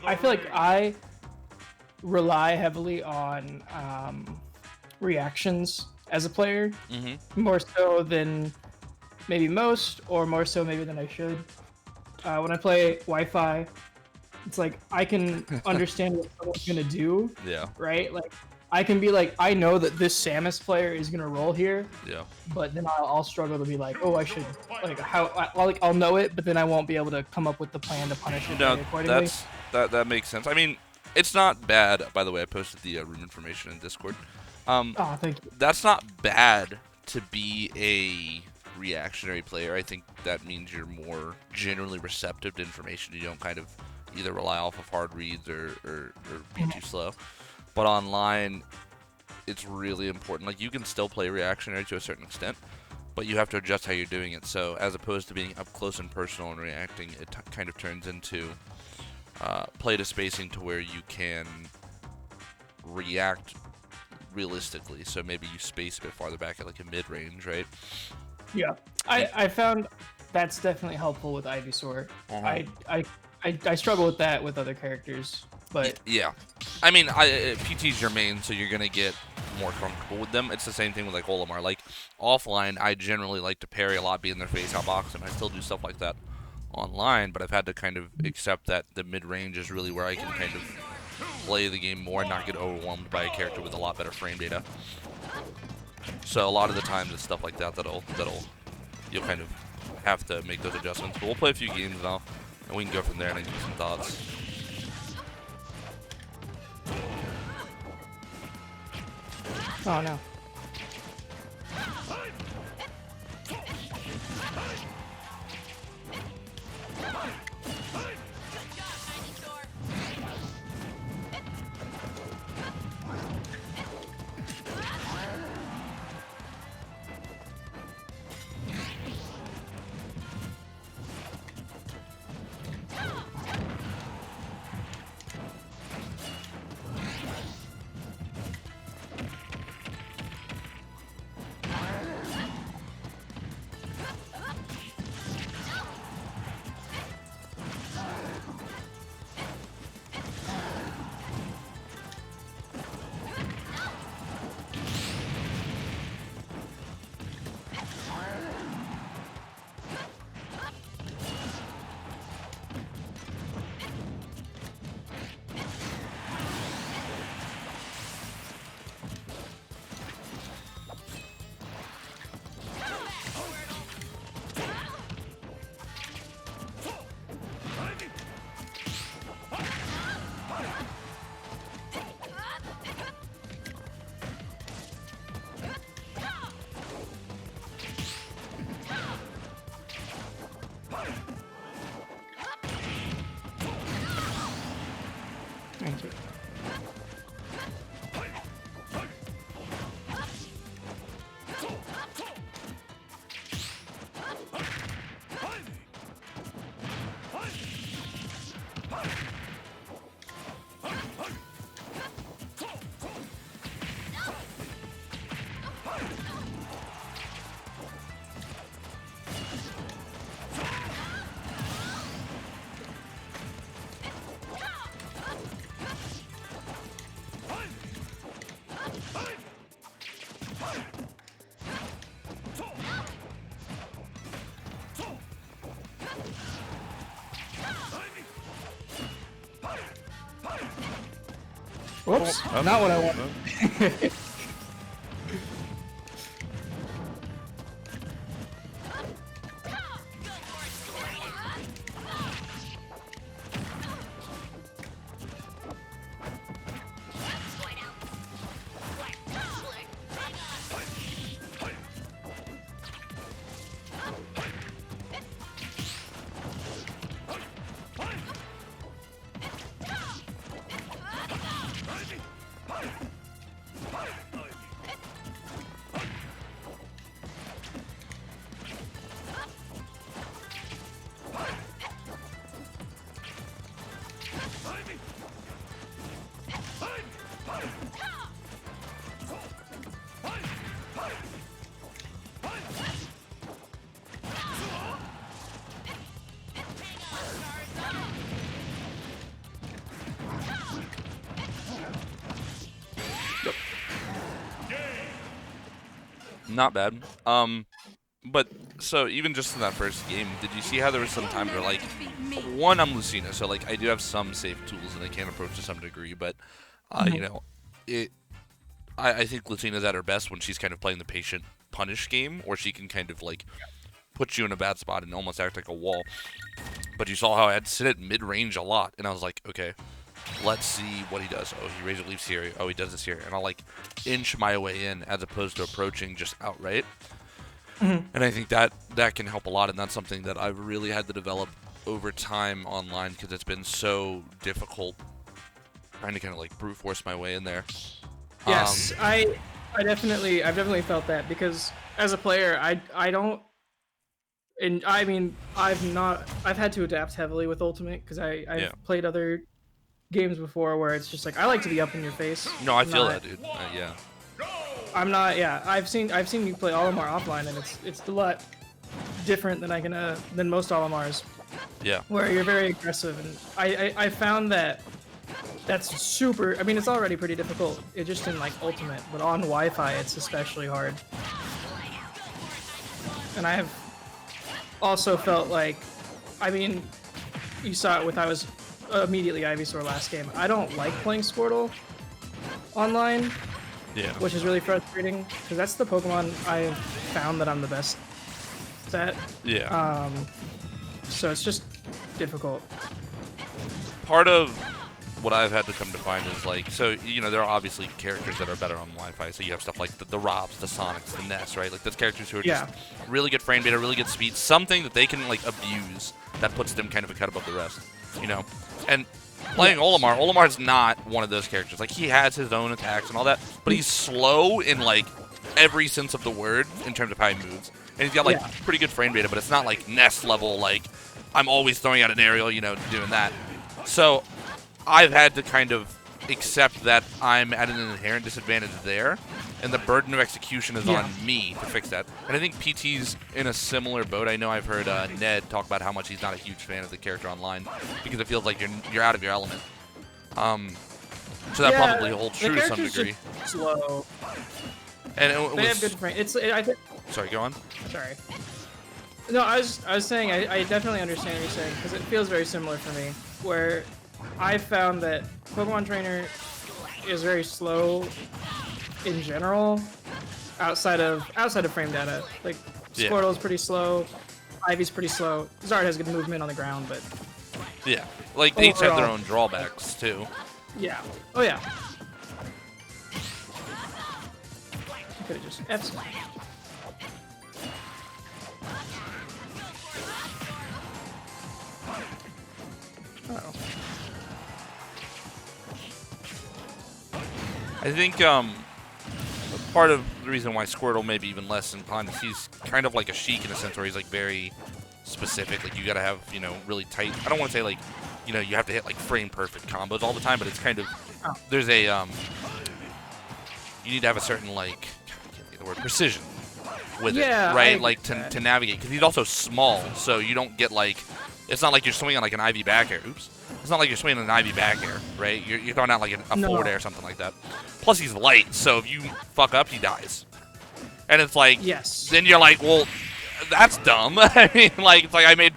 I feel like I rely heavily on reactions as a player, more so than maybe most, or more so maybe than I should. When I play Wi-Fi, it's like I can understand what someone's gonna do. Yeah. Right? Like I can be like, I know that this Samus player is gonna roll here. Yeah. But then I'll struggle to be like, oh, I should like I'll know it, but then I won't be able to come up with the plan to punish it No, accordingly. that makes sense. I mean, it's not bad. By the way, I posted the room information in Discord. Oh, thank you. That's not bad to be a reactionary player. I think that means you're more generally receptive to information. You don't kind of either rely off of hard reads or be too slow. But online, it's really important. Like, you can still play reactionary to a certain extent, but you have to adjust how you're doing it. So as opposed to being up close and personal and reacting, it kind of turns into play to spacing to where you can react realistically. So maybe you space a bit farther back at like a mid-range, right? Yeah, I found that's definitely helpful with Ivysaur. I struggle with that with other characters, but yeah, I mean, PT's your main, so you're gonna get more comfortable with them. It's the same thing with like Olimar. Like offline, I generally like to parry a lot, be in their face, outbox them. I still do stuff like that online, but I've had to kind of accept that the mid-range is really where I can kind of play the game more and not get overwhelmed by a character with a lot better frame data. So a lot of the times it's stuff like that that'll you'll kind of have to make those adjustments. But we'll play a few games now, and we can go from there and I can give some thoughts. oh no. Thank you. Whoops, not what I wanted. Not bad. But so even just in that first game, did you see how there was some time where like, one, I'm Lucina, so like I do have some safe tools and I can approach to some degree, but you know, it. I think Lucina's at her best when she's kind of playing the patient punish game, or she can kind of like put you in a bad spot and almost act like a wall. But you saw how I had to sit at mid range a lot, and I was like, okay, let's see what he does. Oh, he razor leaves here. Oh, he does this here, and I'll like inch my way in as opposed to approaching just outright. And I think that can help a lot, and that's something that I've really had to develop over time online because it's been so difficult trying to kind of like brute force my way in there. Yes, I've definitely felt that because as a player, I don't, and I mean I've had to adapt heavily with Ultimate because I've played other games before where it's just like I like to be up in your face. No, I feel that, dude. Yeah. I'm not. Yeah, I've seen you play Olimar offline, and it's a lot different than most Olimars. Yeah. Where you're very aggressive, and I found that that's super. I mean, it's already pretty difficult. It just in like Ultimate, but on Wi-Fi, it's especially hard. And I have also felt like, I mean, you saw it with I was immediately Ivysaur last game. I don't like playing Squirtle online. Yeah. Which is really frustrating, because that's the Pokemon I've found that I'm the best at. Yeah. So it's just difficult. Part of what I've had to come to find is like, so, you know, there are obviously characters that are better on Wi-Fi, so you have stuff like the Robs, the Sonics, the Ness, right? Like, those characters who are just really good frame data, really good speed, something that they can, like, abuse that puts them kind of a cut above the rest, you know? And playing Olimar's not one of those characters. Like, he has his own attacks and all that, but he's slow in, like, every sense of the word in terms of how he moves. And he's got, like, pretty good frame data, but it's not, like, Ness level, like, I'm always throwing out an aerial, you know, doing that. So I've had to kind of accept that I'm at an inherent disadvantage there, and the burden of execution is on me to fix that. And I think PT's in a similar boat. I know I've heard Ned talk about how much he's not a huge fan of the character online because it feels like you're out of your element. So that probably holds true to some degree. Just slow. And they have good frame. Sorry, go on. Sorry. No, I was saying I definitely understand what you're saying because it feels very similar for me. Where I found that Pokemon Trainer is very slow in general, outside of frame data. Like Squirtle's pretty slow, Ivy's pretty slow. Zard has good movement on the ground, but yeah, like they each have their own drawbacks too. Yeah. Oh yeah. I could have just F'd. Oh. I think part of the reason why Squirtle may be even less inclined is he's kind of like a Sheik in a sense where he's like very specific. Like you gotta have, you know, really tight. I don't want to say like, you know, you have to hit like frame perfect combos all the time, but it's kind of there's a you need to have a certain like I can't think of the word precision with it, right? Like to navigate because he's also small, so you don't get like it's not like you're swinging like an Ivy back air. Oops. It's not like you're swinging an Ivy back air, right? You're throwing out like a forward air or something like that. Plus, he's light, so if you fuck up, he dies. And it's like, then you're like, well, that's dumb. I mean, like, it's like I made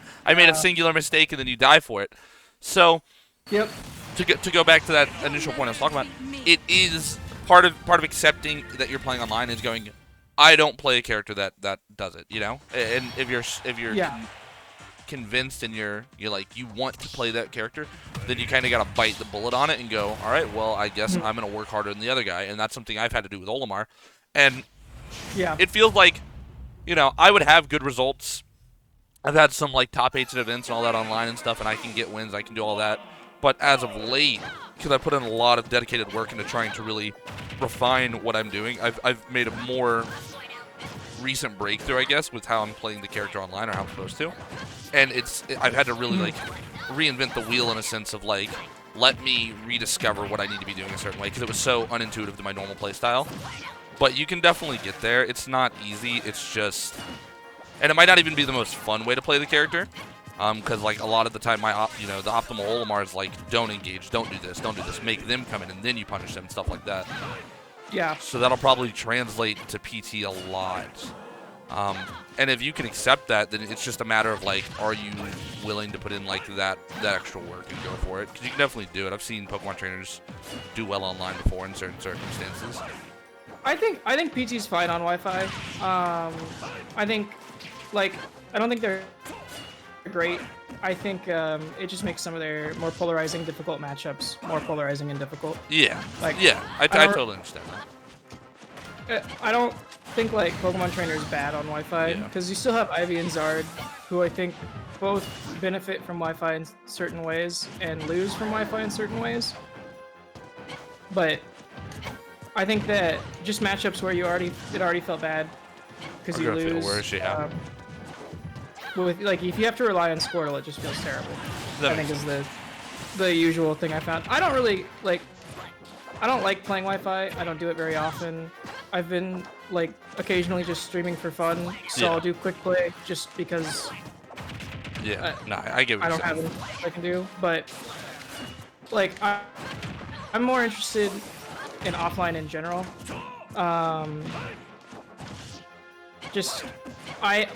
a singular mistake and then you die for it. So, to go back to that initial point I was talking about, it is part of accepting that you're playing online is going, I don't play a character that does it, you know. And if you're convinced and you're like you want to play that character, then you kind of gotta bite the bullet on it and go, all right, well, I guess I'm gonna work harder than the other guy, and that's something I've had to do with Olimar. And it feels like, you know, I would have good results. I've had some like top 8s at events and all that online and stuff, and I can get wins, I can do all that. But as of late, because I put in a lot of dedicated work into trying to really refine what I'm doing, I've made a more recent breakthrough, I guess, with how I'm playing the character online, or how I'm supposed to. And I've had to really like reinvent the wheel in a sense of like, let me rediscover what I need to be doing a certain way, because it was so unintuitive to my normal play style. But you can definitely get there. It's not easy. It's just, and it might not even be the most fun way to play the character, because like a lot of the time, the optimal Olimar is like, don't engage, don't do this, make them come in, and then you punish them and stuff like that. Yeah. So that'll probably translate to PT a lot. And if you can accept that, then it's just a matter of like, are you willing to put in like that extra work and go for it? Because you can definitely do it. I've seen Pokemon trainers do well online before in certain circumstances. I think PT's fine on Wi-Fi. I think, like, I don't think they're great. I think it just makes some of their more polarizing, difficult matchups more polarizing and difficult. Yeah. Like, yeah, I totally understand that. I don't think like Pokemon Trainer is bad on Wi-Fi because you still have Ivy and Zard, who I think both benefit from Wi-Fi in certain ways and lose from Wi-Fi in certain ways. But I think that just matchups where it already felt bad because you lose. Worse, yeah. With like if you have to rely on Squirtle, it just feels terrible. I think is the usual thing I found. I don't really like. I don't like playing Wi-Fi. I don't do it very often. I've been like occasionally just streaming for fun, so I'll do quick play just because. Yeah, I get what I you're don't have saying. anything I can do, but like I'm more interested in offline in general.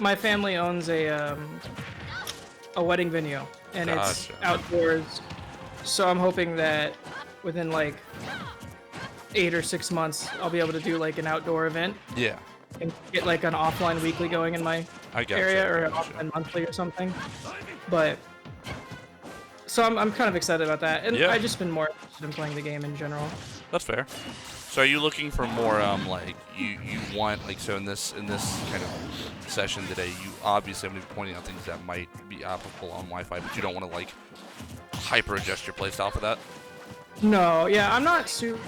My family owns a wedding venue, and it's outdoors, so I'm hoping that within like 8 or 6 months I'll be able to do like an outdoor event. Yeah. And get like an offline weekly going in my area or an offline monthly or something. But so I'm kind of excited about that, and I've just been more interested in playing the game in general. That's fair. So are you looking for more like you want like so in this kind of session today, you obviously I'm gonna be pointing out things that might be applicable on Wi-Fi, but you don't want to like hyper adjust your playstyle for that? No, yeah, I'm not super.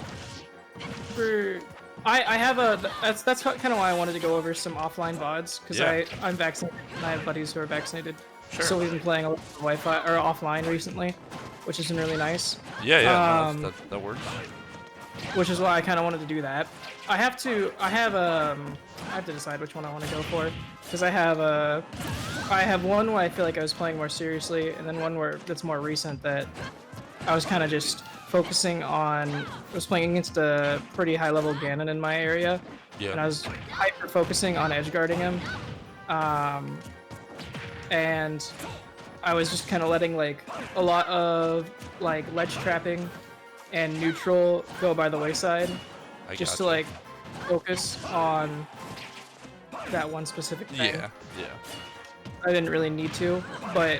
I have that's kind of why I wanted to go over some offline VODs because I'm vaccinated and I have buddies who are vaccinated. Sure. So we've been playing a lot of Wi-Fi or offline recently, which has been really nice. Yeah, that works. Which is why I kind of wanted to do that. I have to decide which one I want to go for because I have one where I feel like I was playing more seriously, and then one that's more recent that I was kind of just focusing on. I was playing against a pretty high-level Ganon in my area, and I was hyper focusing on edge guarding him, and I was just kind of letting like a lot of like ledge trapping and neutral go by the wayside, just to like focus on that one specific thing. Yeah. I didn't really need to, but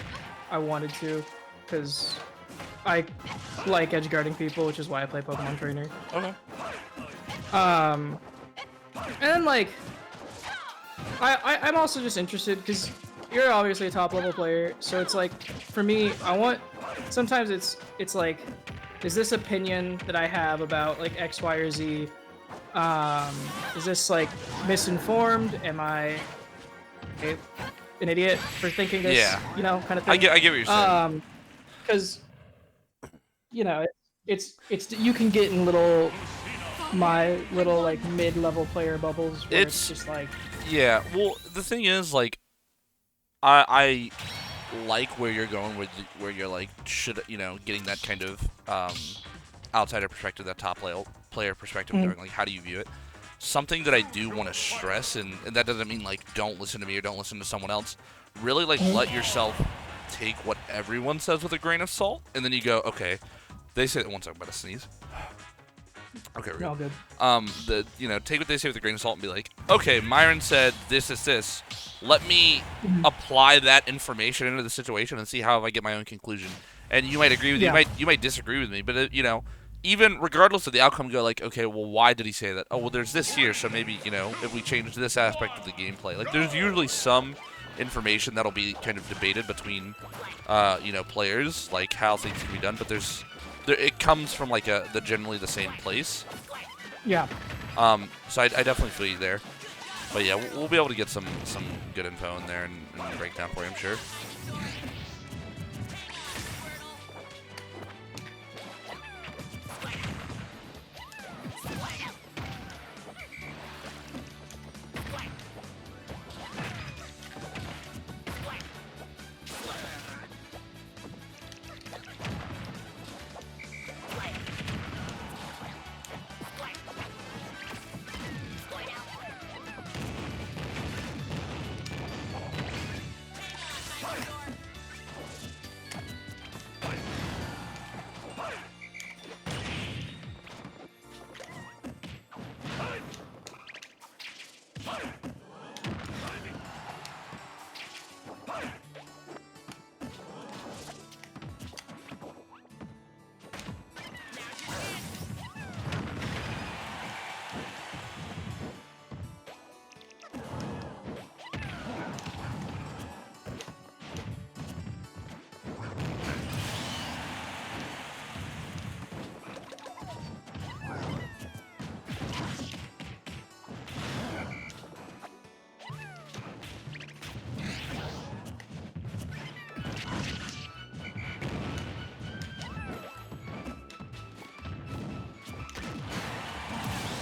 I wanted to, because I like edge guarding people, which is why I play Pokemon Trainer. Okay. And then like, I'm also just interested because you're obviously a top level player, so it's like for me, sometimes it's like, is this opinion that I have about like X, Y, or Z, is this like misinformed? Am I an idiot for thinking this? You know, kind of thing. I get what you're saying. Because you know, it's you can get in my little like mid-level player bubbles where it's just like. Yeah, well, the thing is like, I like where you're going with where you're like getting that kind of outsider perspective, that top player perspective, knowing like how do you view it. Something that I do want to stress, and that doesn't mean like don't listen to me or don't listen to someone else. Really like let yourself take what everyone says with a grain of salt, and then you go, okay, they say that. One second, I'm about to sneeze. Okay, we're good. Take what they say with a grain of salt and be like, okay, Myron said this is this. Let me apply that information into the situation and see how I get my own conclusion. And you might agree with me, you might disagree with me, but even regardless of the outcome, go like, okay, well, why did he say that? Oh, well, there's this here, so maybe if we change this aspect of the gameplay, like there's usually some information that'll be kind of debated between players, like how things can be done, but it comes from like generally the same place. Yeah. So I definitely feel you there. But yeah, we'll be able to get some good info in there and breakdown for you, I'm sure.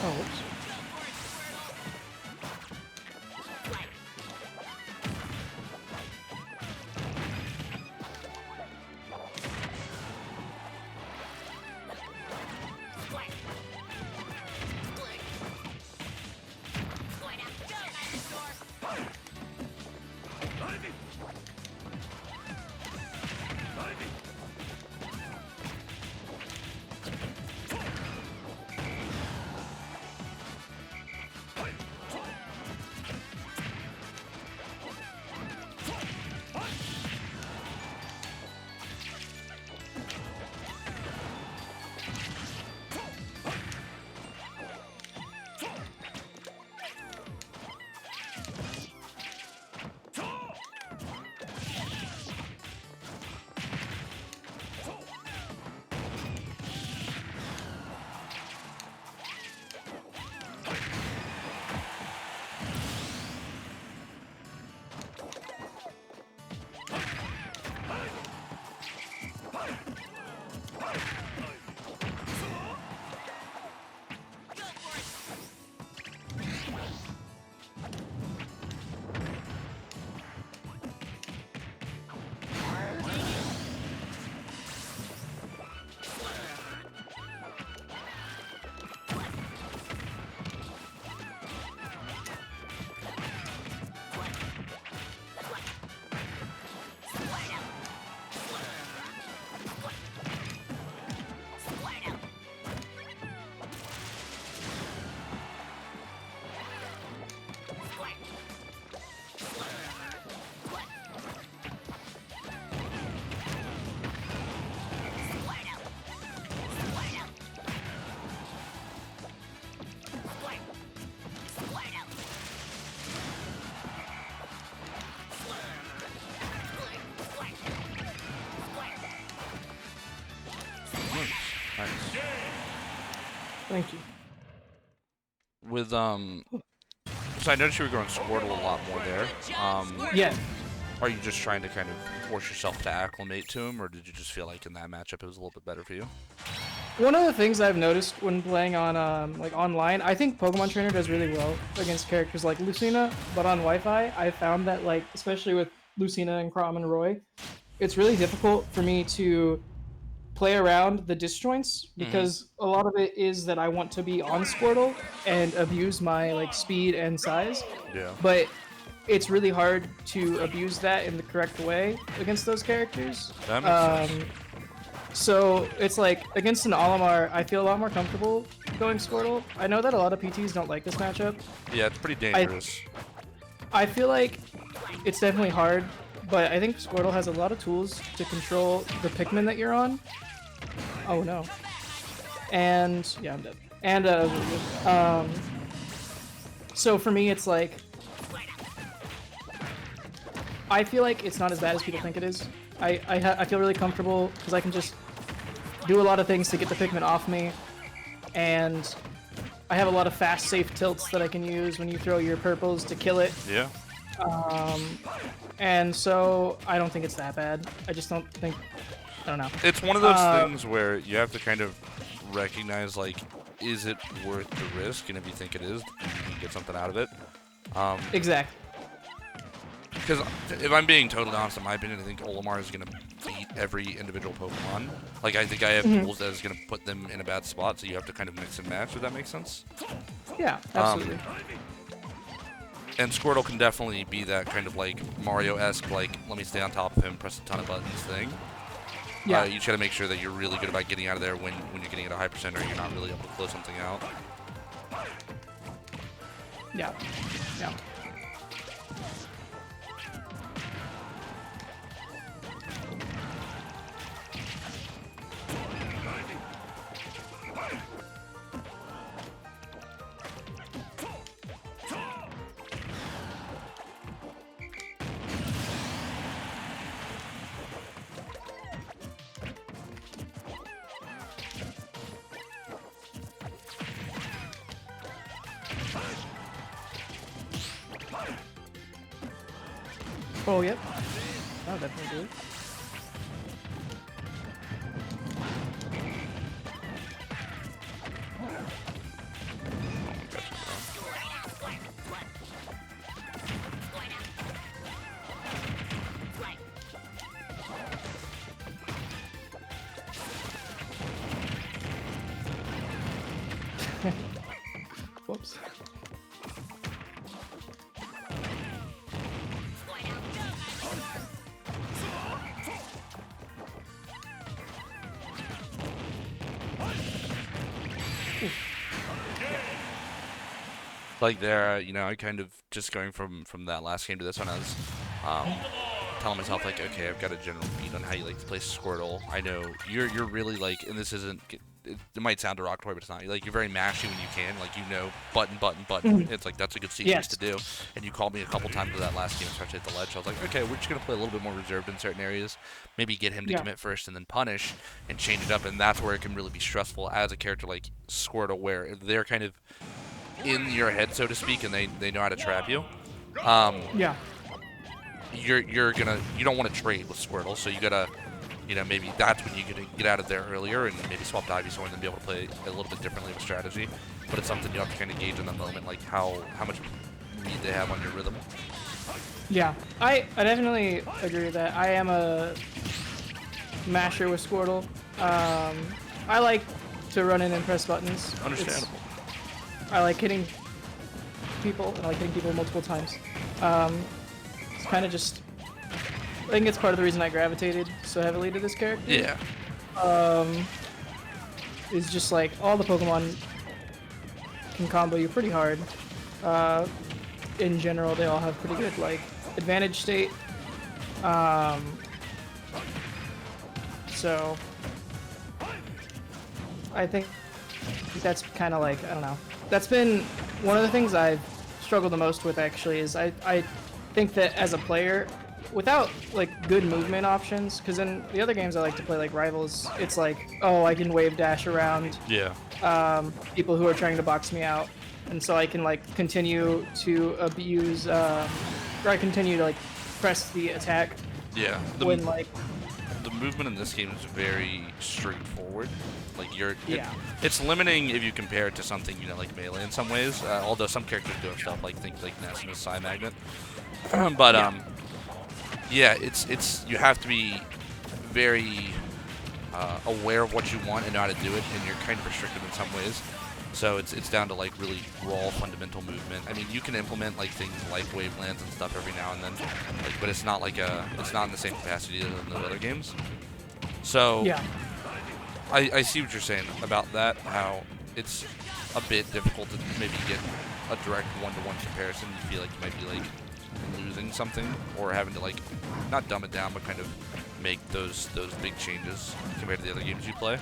Oh, whoops. Nice. Thank you. With so I noticed you were going Squirtle a lot more there. Yeah. Are you just trying to kind of force yourself to acclimate to him, or did you just feel like in that matchup it was a little bit better for you? One of the things I've noticed when playing on like online, I think Pokemon Trainer does really well against characters like Lucina, but on Wi-Fi, I found that like especially with Lucina and Crom and Roy, it's really difficult for me to play around the disjoints because a lot of it is that I want to be on Squirtle and abuse my like speed and size. Yeah. But it's really hard to abuse that in the correct way against those characters. That makes sense. So it's like against an Olimar, I feel a lot more comfortable going Squirtle. I know that a lot of PTs don't like this matchup. Yeah, it's pretty dangerous. I feel like it's definitely hard, but I think Squirtle has a lot of tools to control the Pikmin that you're on. Oh no. And yeah, I'm dead. And so for me, it's like I feel like it's not as bad as people think it is. I feel really comfortable because I can just do a lot of things to get the Pikmin off me, and I have a lot of fast, safe tilts that I can use when you throw your purples to kill it. Yeah. And so I don't think it's that bad. I just don't think. I don't know. It's one of those things where you have to kind of recognize, like, is it worth the risk? And if you think it is, you can get something out of it. Exactly. Because if I'm being totally honest, in my opinion, I think Olimar is going to beat every individual Pokemon. Like, I think I have tools that is going to put them in a bad spot, so you have to kind of mix and match, if that makes sense. Yeah, absolutely. And Squirtle can definitely be that kind of, like, Mario-esque, like, let me stay on top of him, press a ton of buttons thing. Yeah. You just got to make sure that you're really good about getting out of there when you're getting at a high percent or you're not really able to close something out. Yeah. Yeah. Oh, yep. That'll definitely do it. Whoops. Like there, you know, I kind of just going from that last game to this one, I was telling myself like, okay, I've got a general beat on how you like to play Squirtle. I know you're really like, and this isn't, it might sound derogatory, but it's not. Like you're very mashy when you can, like you know, button, button, button. It's like that's a good sequence to do. And you called me a couple times to that last game, especially at the ledge. I was like, okay, we're just gonna play a little bit more reserved in certain areas. Maybe get him to commit first and then punish and change it up, and that's where it can really be stressful as a character like Squirtle, where they're kind of in your head, so to speak, and they know how to trap you. You don't want to trade with Squirtle, so you gotta, you know, maybe that's when you get out of there earlier and maybe swap to Ivysaur and then be able to play a little bit differently with strategy. But it's something you have to kind of gauge in the moment, like how much read they have on your rhythm. Yeah, I definitely agree with that. I am a masher with Squirtle. I like to run in and press buttons. Understandable. I like hitting people, and I like hitting people multiple times. It's kind of just, I think it's part of the reason I gravitated so heavily to this character. Yeah. Is just like all the Pokemon can combo you pretty hard. In general, they all have pretty good like advantage state. So I think that's kind of like, I don't know. That's been one of the things I've struggled the most with, actually, is I think that as a player, without like good movement options, because in the other games I like to play like Rivals, it's like, oh, I can wave dash around people who are trying to box me out, and so I can like continue to abuse, or I continue to like press the attack. Yeah. When like the movement in this game is very straightforward. Like it's limiting if you compare it to something, you know, like Melee in some ways. Although some characters do have stuff like things like Ness and the Psy Magnet. But yeah, it's you have to be very aware of what you want and know how to do it, and you're kind of restricted in some ways. So it's down to like really raw fundamental movement. I mean, you can implement like things like wavelands and stuff every now and then, like, but it's not like it's not in the same capacity as in the other games. So yeah. I see what you're saying about that, how it's a bit difficult to maybe get a direct one-to-one comparison. You feel like you might be like losing something or having to like not dumb it down, but kind of make those big changes compared to the other games you play.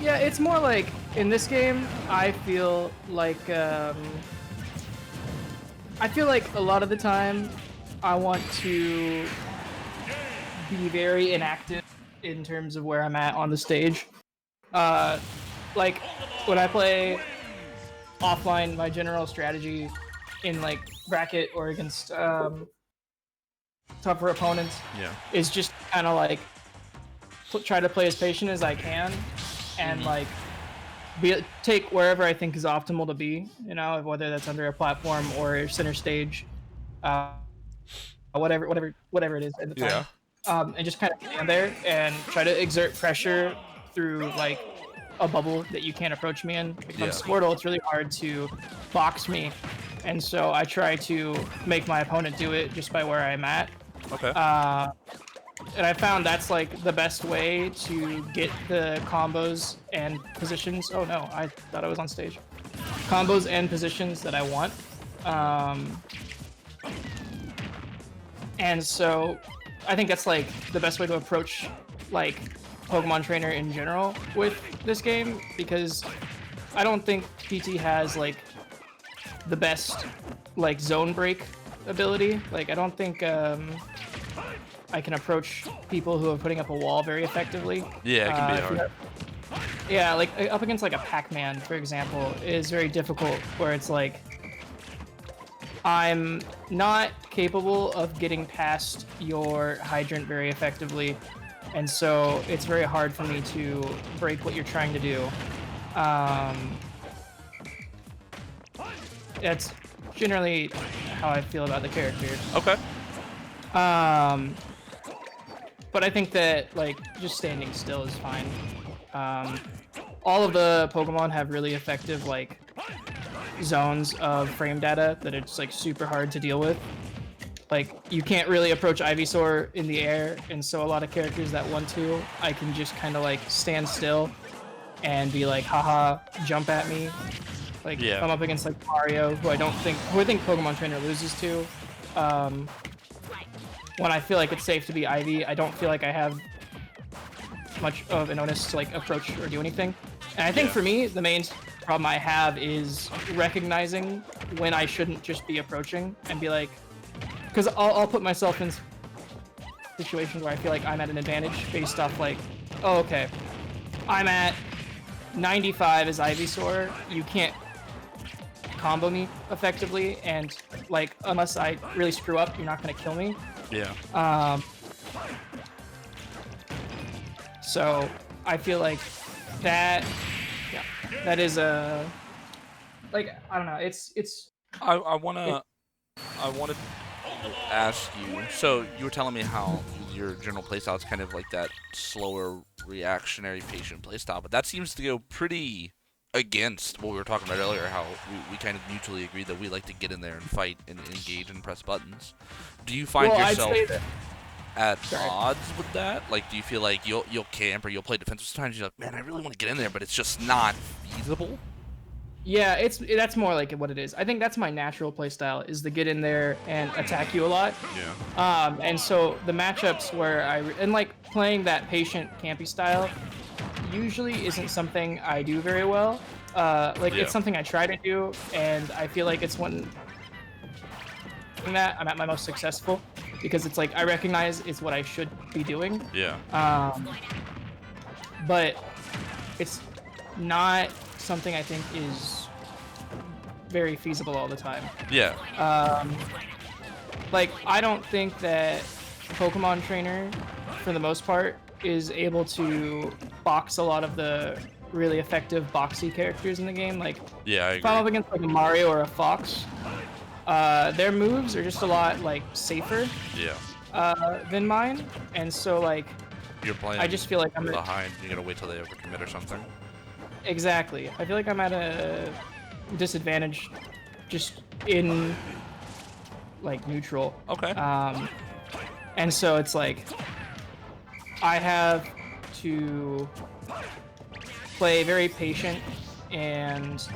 Yeah, it's more like in this game, I feel like a lot of the time I want to be very inactive in terms of where I'm at on the stage. Like when I play offline, my general strategy in like bracket or against tougher opponents is just kind of like try to play as patient as I can and like take wherever I think is optimal to be, you know, whether that's under a platform or center stage, whatever it is at the time. And just kind of stand there and try to exert pressure through like a bubble that you can't approach me in. When it comes to Squirtle, it's really hard to box me, and so I try to make my opponent do it just by where I'm at. Okay. And I found that's like the best way to get the combos and positions. Oh no, I thought I was on stage. Combos and positions that I want. And so I think that's like the best way to approach like Pokemon Trainer in general with this game, because I don't think PT has like the best like zone break ability. Like I don't think I can approach people who are putting up a wall very effectively. Yeah, it can be hard. Yeah, like up against like a Pac-Man, for example, is very difficult, where it's like I'm not capable of getting past your hydrant very effectively, and so it's very hard for me to break what you're trying to do. That's generally how I feel about the character. Okay. But I think that like just standing still is fine. all of the Pokemon have really effective like zones of frame data that it's like super hard to deal with. Like you can't really approach Ivysaur in the air, and so a lot of characters that want to, I can just kind of like stand still and be like, haha, jump at me. Like I'm up against like Mario, who I think Pokemon Trainer loses to. When I feel like it's safe to be Ivy, I don't feel like I have much of an onus to like approach or do anything. And I think for me, the main problem I have is recognizing when I shouldn't just be approaching and be like, because I'll put myself in situations where I feel like I'm at an advantage based off like, oh, okay, I'm at 95 as Ivysaur, you can't combo me effectively, and like unless I really screw up, you're not gonna kill me. Yeah. So I feel like that, that is a like I don't know. It's. I wanna ask you. So you were telling me how your general playstyle is kind of like that slower, reactionary, patient playstyle, but that seems to go pretty against what we were talking about earlier. How we kind of mutually agreed that we like to get in there and fight and engage and press buttons. Do you find yourself at odds with that? Like, do you feel like you'll camp or you'll play defensive? Sometimes you're like, man, I really want to get in there, but it's just not feasible. Yeah, that's more like what it is. I think that's my natural playstyle, is to get in there and attack you a lot. Yeah. And so the matchups where and like playing that patient campy style usually isn't something I do very well. It's something I try to do, and I feel like it's when that I'm at my most successful, because it's like I recognize it's what I should be doing. Yeah. But it's not something I think is very feasible all the time. Yeah. Like I don't think that Pokemon Trainer, for the most part, is able to box a lot of the really effective boxy characters in the game. Like, yeah, I agree. If I'm up against like a Mario or a Fox, their moves are just a lot like safer. Than mine, and so like you're playing. I just feel like I'm behind. You gotta wait till they overcommit or something. Exactly. I feel like I'm at a disadvantage, just in like neutral. Okay. And so it's like I have to play very patient, and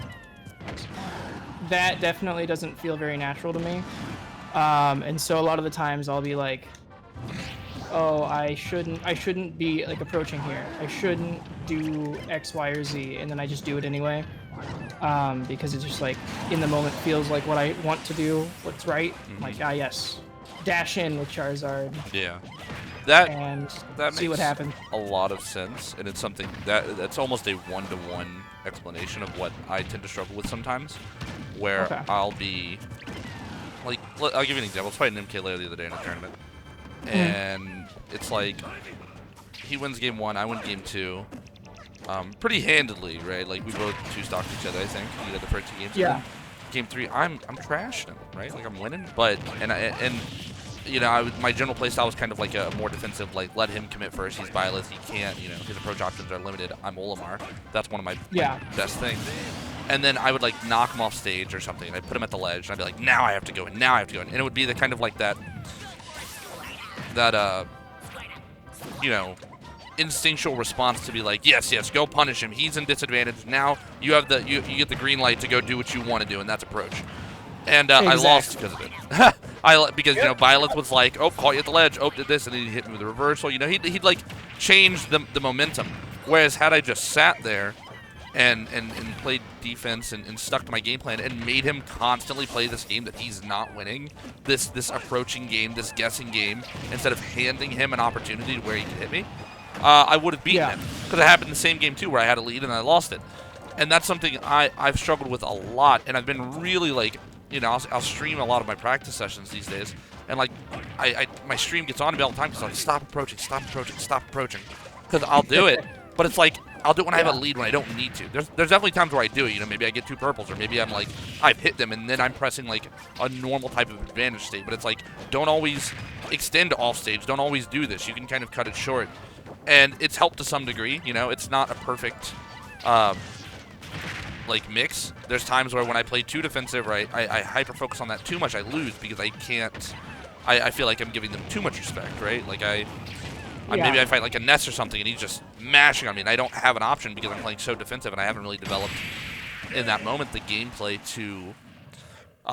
that definitely doesn't feel very natural to me. And so a lot of the times I'll be like, oh, I shouldn't be like approaching here. I shouldn't do X, Y, or Z, and then I just do it anyway. Because it's just like in the moment feels like what I want to do, what's right. Mm-hmm. Like, yes, dash in with Charizard. Yeah. That see makes what happens. A lot of sense, and it's something that's almost a one-to-one explanation of what I tend to struggle with sometimes, where I'll be like, I'll give you an example. I was fighting MK Lair the other day in a tournament, and it's like he wins game 1, I win game 2, pretty handedly, right? Like we both two-stocked each other, I think. He had the first 2 games. Yeah. Game 3, I'm trashing him, right? Like I'm winning, but and you know, my general playstyle was kind of like a more defensive, like let him commit first. He's Byleth, he can't, you know, his approach options are limited. I'm Olimar. That's one of my best things. And then I would like knock him off stage or something, and I'd put him at the ledge, and I'd be like, now I have to go in, now I have to go in. And it would be the kind of like that you know, instinctual response to be like, yes, go punish him. He's in disadvantage. Now you have you get the green light to go do what you want to do, and that's approach. And I lost because of it. Because, you know, Byleth was like, oh, caught you at the ledge. Oh, did this, and then he hit me with a reversal. You know, he'd like change the momentum. Whereas had I just sat there and played defense and stuck to my game plan and made him constantly play this game that he's not winning, this approaching game, this guessing game, instead of handing him an opportunity where he could hit me, I would have beaten him. Because it happened in the same game, too, where I had a lead and I lost it. And that's something I've struggled with a lot, and I've been really, like, you know, I'll stream a lot of my practice sessions these days, and, like, my stream gets on to me all the time because I'm like, stop approaching, because I'll do it, but it's like, I'll do it when I have a lead when I don't need to. There's definitely times where I do it, you know, maybe I get 2 purples, or maybe I'm like, I've hit them, and then I'm pressing, like, a normal type of advantage state, but it's like, don't always extend off stage, don't always do this, you can kind of cut it short, and it's helped to some degree, you know, it's not a perfect like mix. There's times where when I play too defensive, right, I hyper focus on that too much, I lose because I can't. I feel like I'm giving them too much respect, right? Like maybe I fight like a Ness or something, and he's just mashing on me, and I don't have an option because I'm playing so defensive, and I haven't really developed in that moment the gameplay to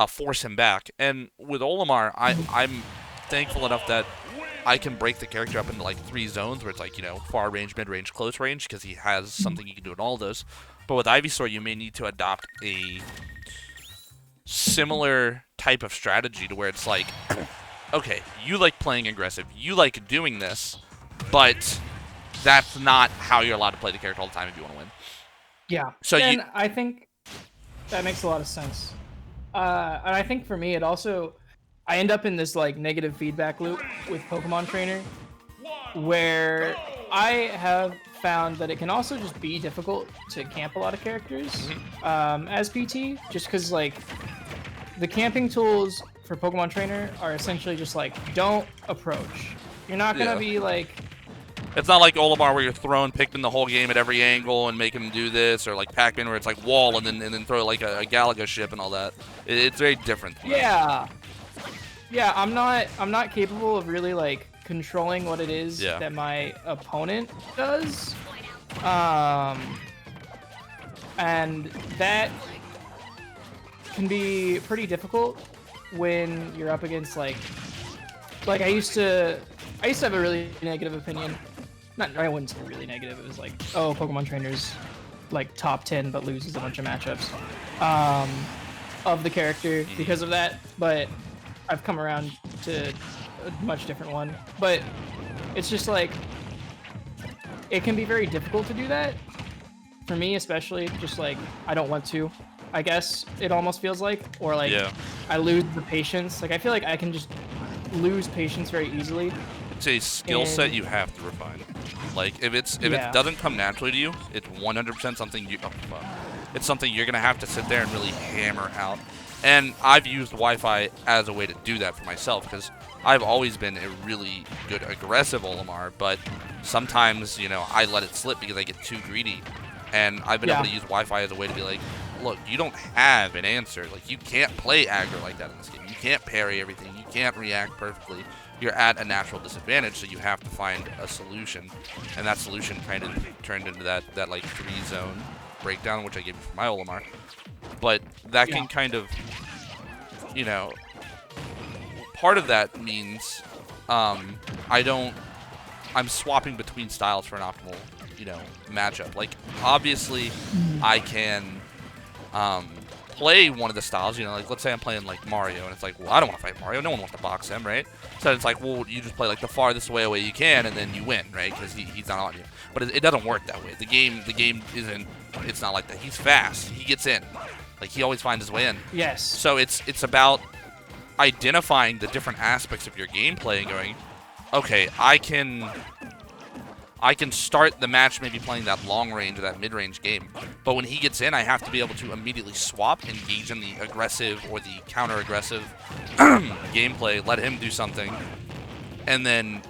force him back. And with Olimar, I'm thankful enough that I can break the character up into like 3 zones where it's like, you know, far range, mid range, close range, because he has something he can do in all of those. But with Ivysaur, you may need to adopt a similar type of strategy to where it's like, okay, you like playing aggressive, you like doing this, but that's not how you're allowed to play the character all the time if you want to win. Yeah. So and I think that makes a lot of sense. And I think for me, it also, I end up in this like negative feedback loop with Pokemon Trainer, where I have found that it can also just be difficult to camp a lot of characters as PT, just because like the camping tools for Pokemon Trainer are essentially just like, don't approach. You're not gonna be like. It's not like Olimar where you're throwing Pikmin the whole game at every angle and making them do this, or like Pac-Man where it's like wall and then throw like a Galaga ship and all that. It's very different. Yeah, I'm not capable of really like controlling what it is that my opponent does, and that can be pretty difficult when you're up against like I used to have a really negative opinion. I wouldn't say really negative. It was like, oh, Pokemon Trainer's like top 10, but loses a bunch of matchups of the character because of that. But I've come around to a much different one. But it's just like, it can be very difficult to do that. For me, especially, just like, I don't want to, I guess it almost feels like. Or like, I lose the patience. Like, I feel like I can just lose patience very easily. It's a skill set you have to refine. Like if it doesn't come naturally to you, it's 100% something it's something you're gonna have to sit there and really hammer out. And I've used Wi-Fi as a way to do that for myself, because I've always been a really good aggressive Olimar, but sometimes, you know, I let it slip because I get too greedy. And I've been able to use Wi-Fi as a way to be like, look, you don't have an answer. Like, you can't play aggro like that in this game. You can't parry everything. You can't react perfectly. You're at a natural disadvantage, so you have to find a solution. And that solution kind of turned into that like 3-zone breakdown, which I gave you for my Olimar. But that can kind of, you know, part of that means I'm swapping between styles for an optimal, you know, matchup. Like, obviously, I can play one of the styles, you know, like, let's say I'm playing, like, Mario, and it's like, well, I don't want to fight Mario. No one wants to box him, right? So it's like, well, you just play, like, the farthest away you can, and then you win, right? Because he's not on you. But it doesn't work that way. The game isn't, it's not like that. He's fast. He gets in. Like, he always finds his way in. Yes. So it's about identifying the different aspects of your gameplay and going, okay, I can start the match maybe playing that long range or that mid range game, but when he gets in, I have to be able to immediately swap, engage in the aggressive or the counter aggressive gameplay, let him do something, and then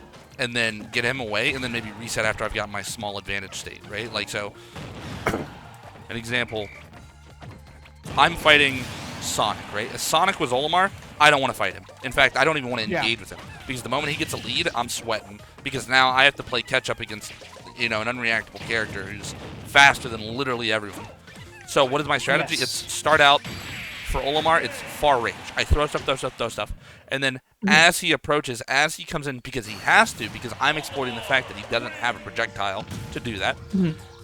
get him away, and then maybe reset after I've got my small advantage state, right? Like, so an example, I'm fighting Sonic, right? If Sonic was Olimar, I don't want to fight him. In fact, I don't even want to engage with him, because the moment he gets a lead, I'm sweating, because now I have to play catch up against, you know, an unreactable character who's faster than literally everyone. So what is my strategy? It's start out for Olimar, it's far range. I throw stuff, and then as he approaches, as he comes in, because he has to, because I'm exploiting the fact that he doesn't have a projectile to do that.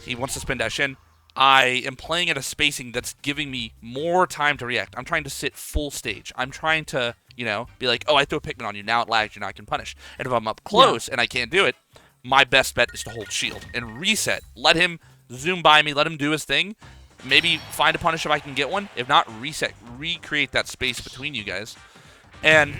He wants to spin dash in. I am playing at a spacing that's giving me more time to react. I'm trying to sit full stage. I'm trying to, you know, be like, oh, I threw a Pikmin on you. Now it lags you. Now I can punish. And if I'm up close and I can't do it, my best bet is to hold shield and reset. Let him zoom by me. Let him do his thing. Maybe find a punish if I can get one. If not, reset. Recreate that space between you guys. And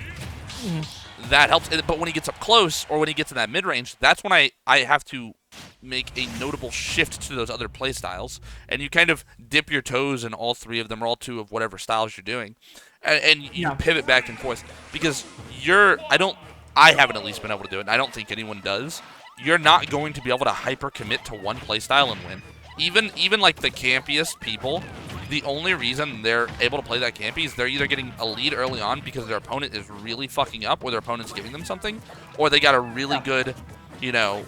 that helps. But when he gets up close or when he gets in that mid-range, that's when I have to make a notable shift to those other play styles, and you kind of dip your toes in all 3 of them, or all 2 of whatever styles you're doing, and you pivot back and forth, because I haven't at least been able to do it, and I don't think anyone does. You're not going to be able to hyper commit to one play style and win. even like the campiest people, the only reason they're able to play that campy is they're either getting a lead early on because their opponent is really fucking up, or their opponent's giving them something, or they got a really good, you know,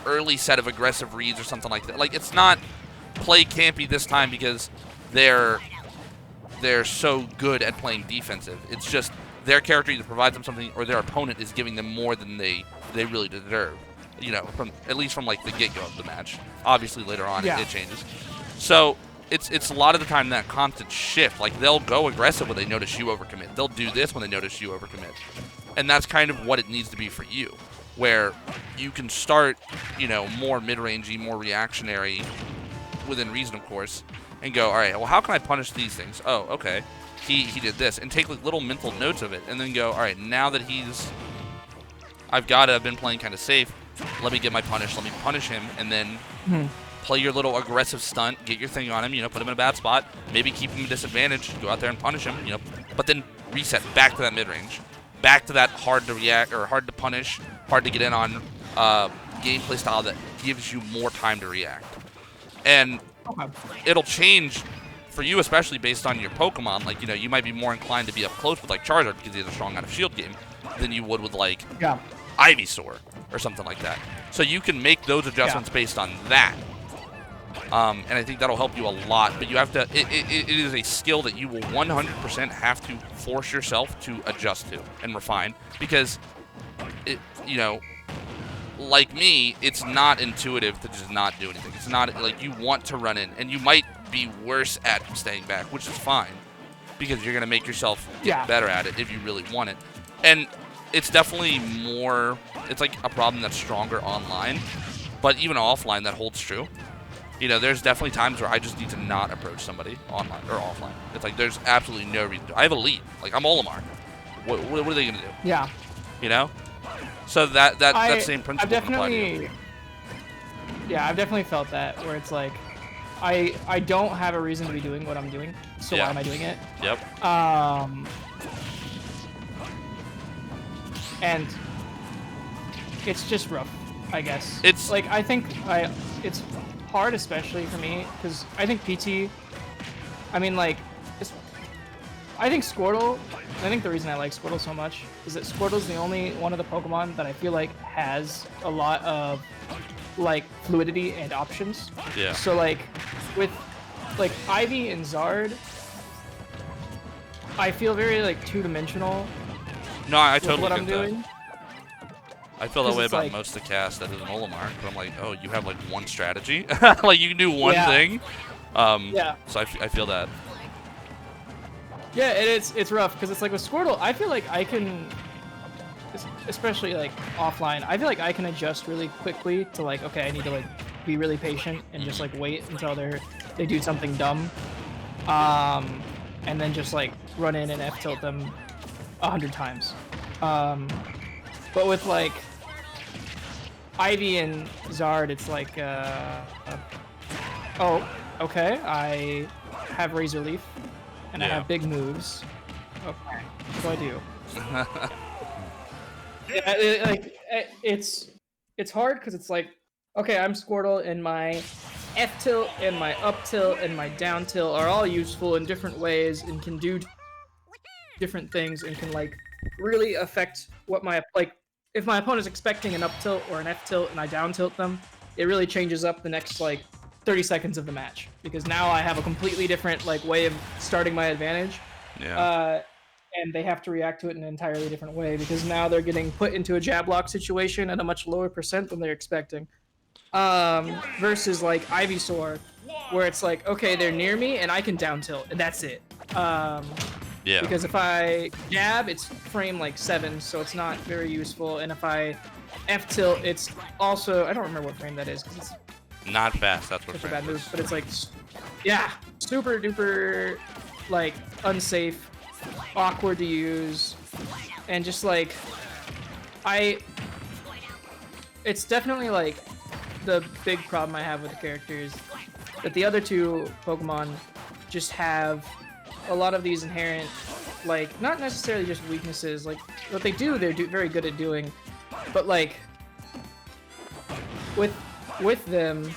early set of aggressive reads or something like that. Like, it's not play campy this time because they're so good at playing defensive. It's just their character either provides them something, or their opponent is giving them more than they really deserve. You know, from at least from like the get-go of the match. Obviously later on it changes. So it's a lot of the time that constant shift. Like, they'll go aggressive when they notice you overcommit. They'll do this when they notice you overcommit. And that's kind of what it needs to be for you, where you can start, you know, more mid-rangey, more reactionary, within reason, of course, and go, all right, well, how can I punish these things? Oh, okay, he did this, and take like little mental notes of it, and then go, all right, now that I've been playing kind of safe, let me get my punish, let me punish him, and then play your little aggressive stunt, get your thing on him, you know, put him in a bad spot, maybe keep him at disadvantage, go out there and punish him, you know, but then reset back to that mid-range, back to that hard to react, or hard to punish, hard to get in on gameplay style that gives you more time to react. And it'll change for you, especially based on your Pokemon. Like, you know, you might be more inclined to be up close with like Charizard because he has a strong out of shield game than you would with like Ivysaur or something like that. So you can make those adjustments based on that. And I think that'll help you a lot. But you have to, it is a skill that you will 100% have to force yourself to adjust to and refine, because it, you know, like me, it's not intuitive to just not do anything. It's not like you want to run in, and you might be worse at staying back, which is fine, because you're going to make yourself get better at it if you really want it. And it's definitely more, it's like a problem that's stronger online, but even offline that holds true. You know, there's definitely times where I just need to not approach somebody online or offline. It's like there's absolutely no reason to. I have a lead. Like, I'm Olimar. What are they going to do? Yeah. You know? So that same principle can apply to you. Yeah, I've definitely felt that, where it's like, I don't have a reason to be doing what I'm doing, so why am I doing it? Yep. And it's just rough, I guess. It's like, I think it's hard, especially for me, because I think PT, I mean, like, I think Squirtle, I think the reason I like Squirtle so much is that Squirtle's the only one of the Pokemon that I feel like has a lot of, like, fluidity and options. Yeah. So, like, with, like, Ivy and Zard, I feel very, like, two-dimensional. No, I totally what get I'm that. doing. I feel that way about most of the cast that is an Olimar, but I'm like, oh, you have, like, one strategy? Like, you can do one thing? So I feel that. Yeah, it's rough, because it's like with Squirtle, I feel like I can, especially like offline, I feel like I can adjust really quickly to like, okay, I need to like be really patient and just like wait until they do something dumb, and then just like run in and F-tilt them 100 times. But with like Ivy and Zard, it's like, oh, okay, I have Razor Leaf. And I have big moves. Okay, what do I do? It's hard because it's like, okay, I'm Squirtle, and my F tilt and my up tilt and my down tilt are all useful in different ways and can do different things and can like really affect what my, like, if my opponent is expecting an up tilt or an F tilt and I down tilt them, it really changes up the next like 30 seconds of the match, because now I have a completely different like way of starting my advantage. And they have to react to it in an entirely different way, because now they're getting put into a jab lock situation at a much lower percent than they're expecting. Versus like Ivysaur, where it's like, okay, they're near me and I can down tilt and that's it. Because if I jab, it's frame like 7, so it's not very useful, and if I F tilt, it's also, I don't remember what frame that is, because it's not fast, that's what such a bad move, but it's like, yeah, super duper, like, unsafe, awkward to use, and just like, it's definitely like the big problem I have with the characters, that the other two Pokemon just have a lot of these inherent, like, not necessarily just weaknesses, like, what they do, they're very good at doing, but like, with them,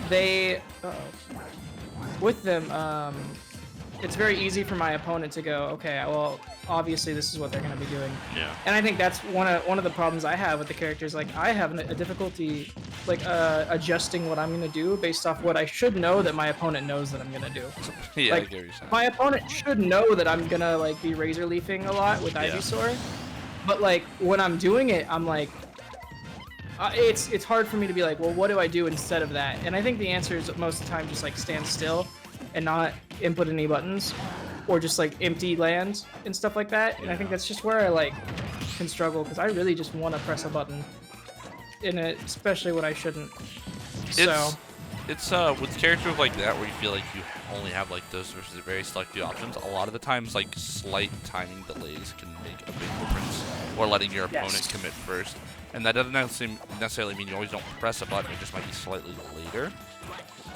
they with them, it's very easy for my opponent to go, okay, well, obviously this is what they're going to be doing. Yeah. And I think that's one of the problems I have with the characters. Like, I have a difficulty, like, adjusting what I'm going to do based off what I should know that my opponent knows that I'm going to do. Yeah, like, I get what you're saying. my opponent should know that I'm going to, like, be razor leafing a lot with Ivysaur. But, like, when I'm doing it, I'm like, it's hard for me to be like, well, what do I do instead of that? And I think the answer is most of the time just, like, stand still and not input any buttons, or just like empty lands and stuff like that. And I think that's just where I like can struggle, because I really just want to press a button in it, especially when I shouldn't. It's with characters like that where you feel like you only have like those versus very selective options. A lot of the times, like slight timing delays can make a big difference, or letting your opponent commit first. And that doesn't necessarily mean you always don't press a button. It just might be slightly later.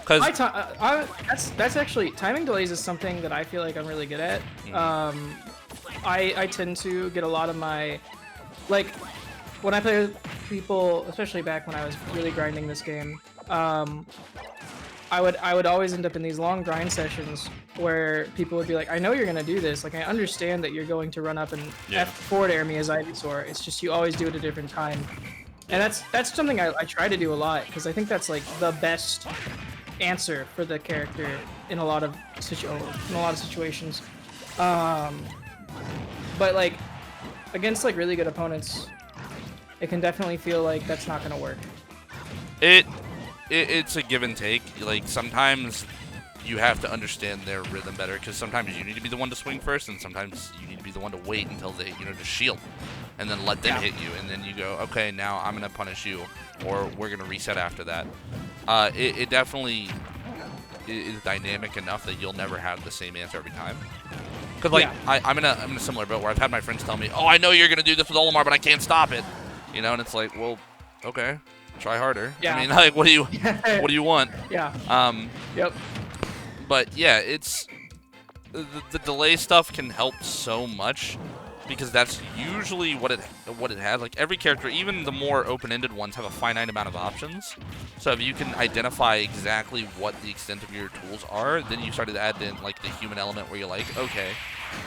That's actually, timing delays is something that I feel like I'm really good at. I tend to get a lot of my, like, when I play with people, especially back when I was really grinding this game, I would always end up in these long grind sessions where people would be like, I know you're gonna do this, like, I understand that you're going to run up and forward air me as Ivysaur, it's just you always do it at a different time. And that's something I try to do a lot, because I think that's like the best answer for the character in a lot of situations. But like against like really good opponents, it can definitely feel like that's not gonna work. It's a give and take. Like, sometimes you have to understand their rhythm better, because sometimes you need to be the one to swing first, and sometimes you need to be the one to wait until they, just shield, and then let them hit you, and then you go, okay, now I'm gonna punish you, or we're gonna reset after that. It definitely is dynamic enough that you'll never have the same answer every time. Because like I'm in a similar boat where I've had my friends tell me, oh, I know you're gonna do this with Olimar, but I can't stop it, and it's like, well, okay, try harder. I mean, like, what do you want? Yep. But yeah, it's the delay stuff can help so much, because that's usually what it has. Like, every character, even the more open-ended ones, have a finite amount of options. So if you can identify exactly what the extent of your tools are, then you start to add in like the human element where you're like, okay,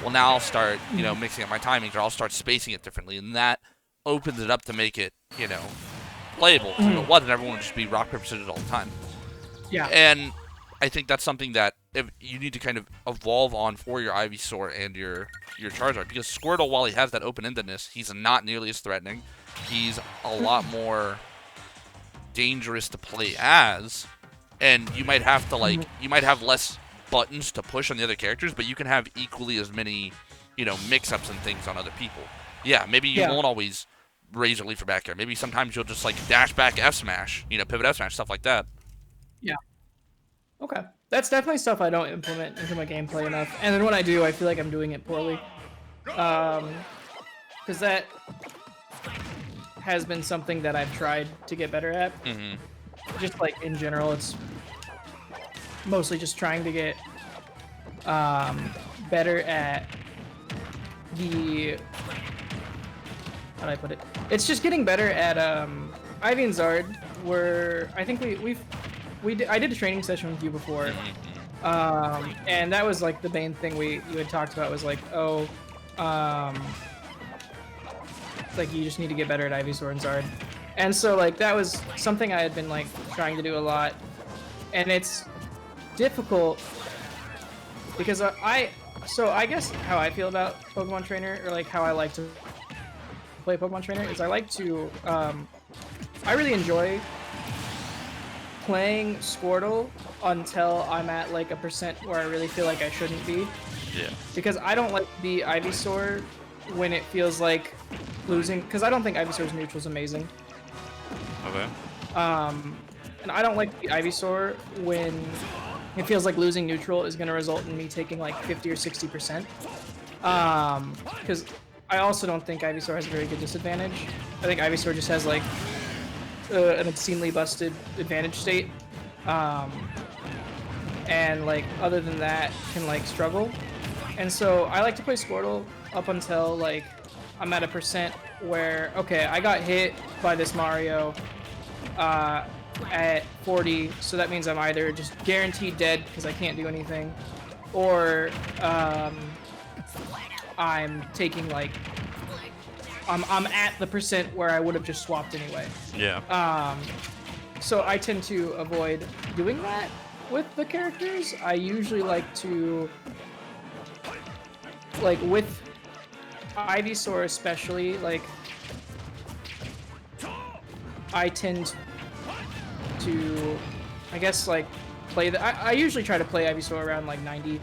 well, now I'll start mixing up my timings, or I'll start spacing it differently, and that opens it up to make it playable. If it wasn't, everyone would just be rock paper scissors all the time. Yeah. And I think that's something that if you need to kind of evolve on for your Ivysaur and your Charizard, because Squirtle, while he has that open-endedness, he's not nearly as threatening. He's a lot more dangerous to play as, and you might have to you might have less buttons to push on the other characters, but you can have equally as many, mix-ups and things on other people. Yeah, maybe you won't always razor leaf for back air. Maybe sometimes you'll just like dash back F smash, pivot F smash, stuff like that. Yeah. Okay. That's definitely stuff I don't implement into my gameplay enough. And then when I do, I feel like I'm doing it poorly. Because that has been something that I've tried to get better at. Just like in general, it's mostly just trying to get better at the... How do I put it? It's just getting better at Ivy and Zard, where I think I did a training session with you before, and that was like the main thing you had talked about was like, like you just need to get better at Ivysaur and Zard, and so like that was something I had been like trying to do a lot, and it's difficult because I guess how I feel about Pokemon Trainer, or like how I like to play Pokemon Trainer, is I like to I really enjoy playing Squirtle until I'm at like a percent where I really feel like I shouldn't be. Yeah. Because I don't like to be Ivysaur when it feels like losing, because I don't think Ivysaur's neutral is amazing. Okay. And I don't like to be Ivysaur when it feels like losing neutral is going to result in me taking like 50 or 60%. Because I also don't think Ivysaur has a very good disadvantage. I think Ivysaur just has like an obscenely busted advantage state, and like other than that can like struggle. And so I like to play Squirtle up until like I'm at a percent where, okay, I got hit by this Mario, at 40, so that means I'm either just guaranteed dead because I can't do anything, or I'm taking like I'm at the percent where I would have just swapped anyway. Yeah. So I tend to avoid doing that with the characters. I usually like to, like with Ivysaur especially, like I tend to, I guess, like play the. I usually try to play Ivysaur around like 90%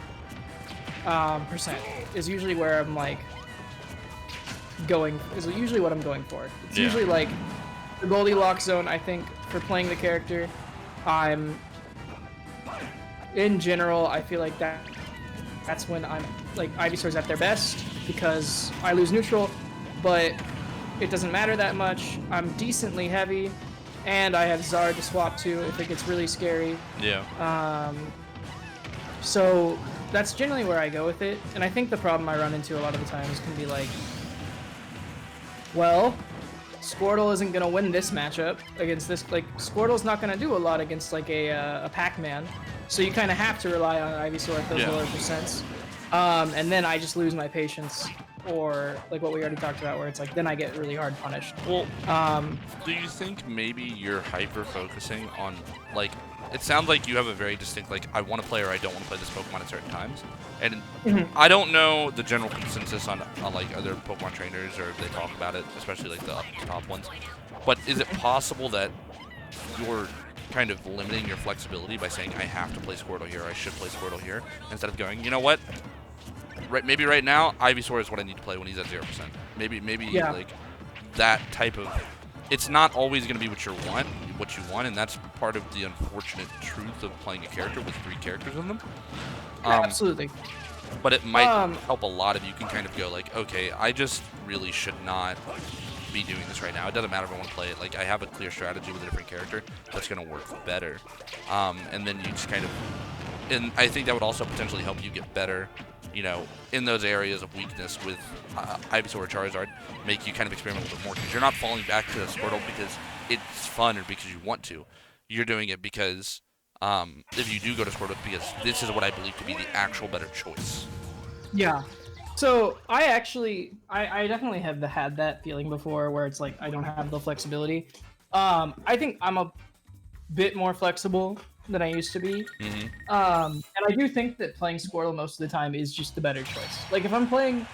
is usually where I'm like going. Is usually what I'm going for. It's usually like the Goldilocks zone. I think for playing the character, I'm in general. I feel like that's when I'm like Ivysaur's at their best because I lose neutral, but it doesn't matter that much. I'm decently heavy, and I have Zard to swap to if it gets really scary. Yeah. So that's generally where I go with it, and I think the problem I run into a lot of the times can be like, well, Squirtle isn't gonna win this matchup against this. Like Squirtle's not gonna do a lot against like a Pac-Man, so you kind of have to rely on Ivysaur at those lower percents. And then I just lose my patience, or like what we already talked about, where it's like then I get really hard punished. Well, do you think maybe you're hyper focusing on like? It sounds like you have a very distinct like I want to play or I don't want to play this Pokemon at certain times, and I don't know the general consensus on like other Pokemon trainers or if they talk about it, especially like the top ones. But is it possible that you're kind of limiting your flexibility by saying I have to play Squirtle here, I should play Squirtle here, instead of going, you know what? Maybe right now Ivysaur is what I need to play when he's at 0%. Maybe like that type of. It's not always going to be what you want, and that's part of the unfortunate truth of playing a character with 3 characters in them. Absolutely. But it might help a lot if you can kind of go like, okay, I just really should not be doing this right now. It doesn't matter if I want to play it. Like I have a clear strategy with a different character that's going to work better, and then you just kind of. And I think that would also potentially help you get better, you know, in those areas of weakness with Ivysaur or Charizard, make you kind of experiment a little bit more because you're not falling back to the Squirtle because it's fun or because you want to. You're doing it because if you do go to Squirtle, because this is what I believe to be the actual better choice. Yeah. So I definitely have had that feeling before where it's like I don't have the flexibility. I think I'm a bit more flexible than I used to be. And I do think that playing Squirtle most of the time is just the better choice. Like if I'm playing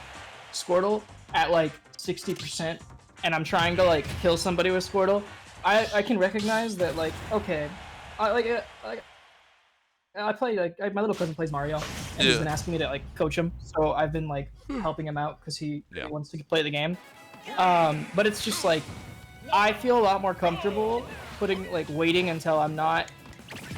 Squirtle at like 60% and I'm trying to like kill somebody with Squirtle, I can recognize that like, okay, I play like my little cousin plays Mario and he's been asking me to like coach him, so I've been like helping him out because he wants to play the game. But it's just like I feel a lot more comfortable waiting until I'm not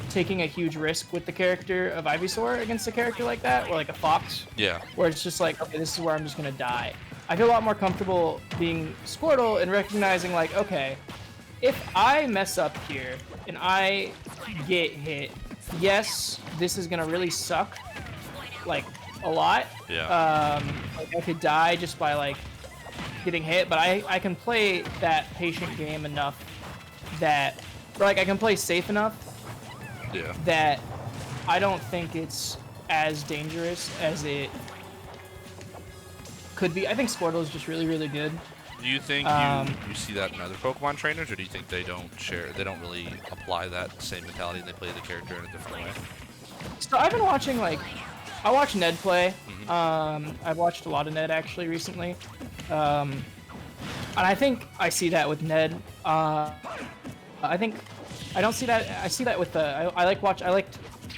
taking a huge risk with the character of Ivysaur against a character like that, or like a Fox. Yeah. Where it's just like, okay, this is where I'm just gonna die. I feel a lot more comfortable being Squirtle and recognizing like, okay, if I mess up here and I get hit, yes, this is gonna really suck, like a lot. Yeah. Like I could die just by like getting hit, but I can play that patient game enough that, or like I can play safe enough. Yeah. That I don't think it's as dangerous as it could be. I think Squirtle is just really, really good. Do you think you see that in other Pokemon trainers, or do you think they don't really apply that same mentality and they play the character in a different way? So I've been watching I watch Ned play. I've watched a lot of Ned actually recently. And I think I see that with Ned. I don't see that. I see that with I liked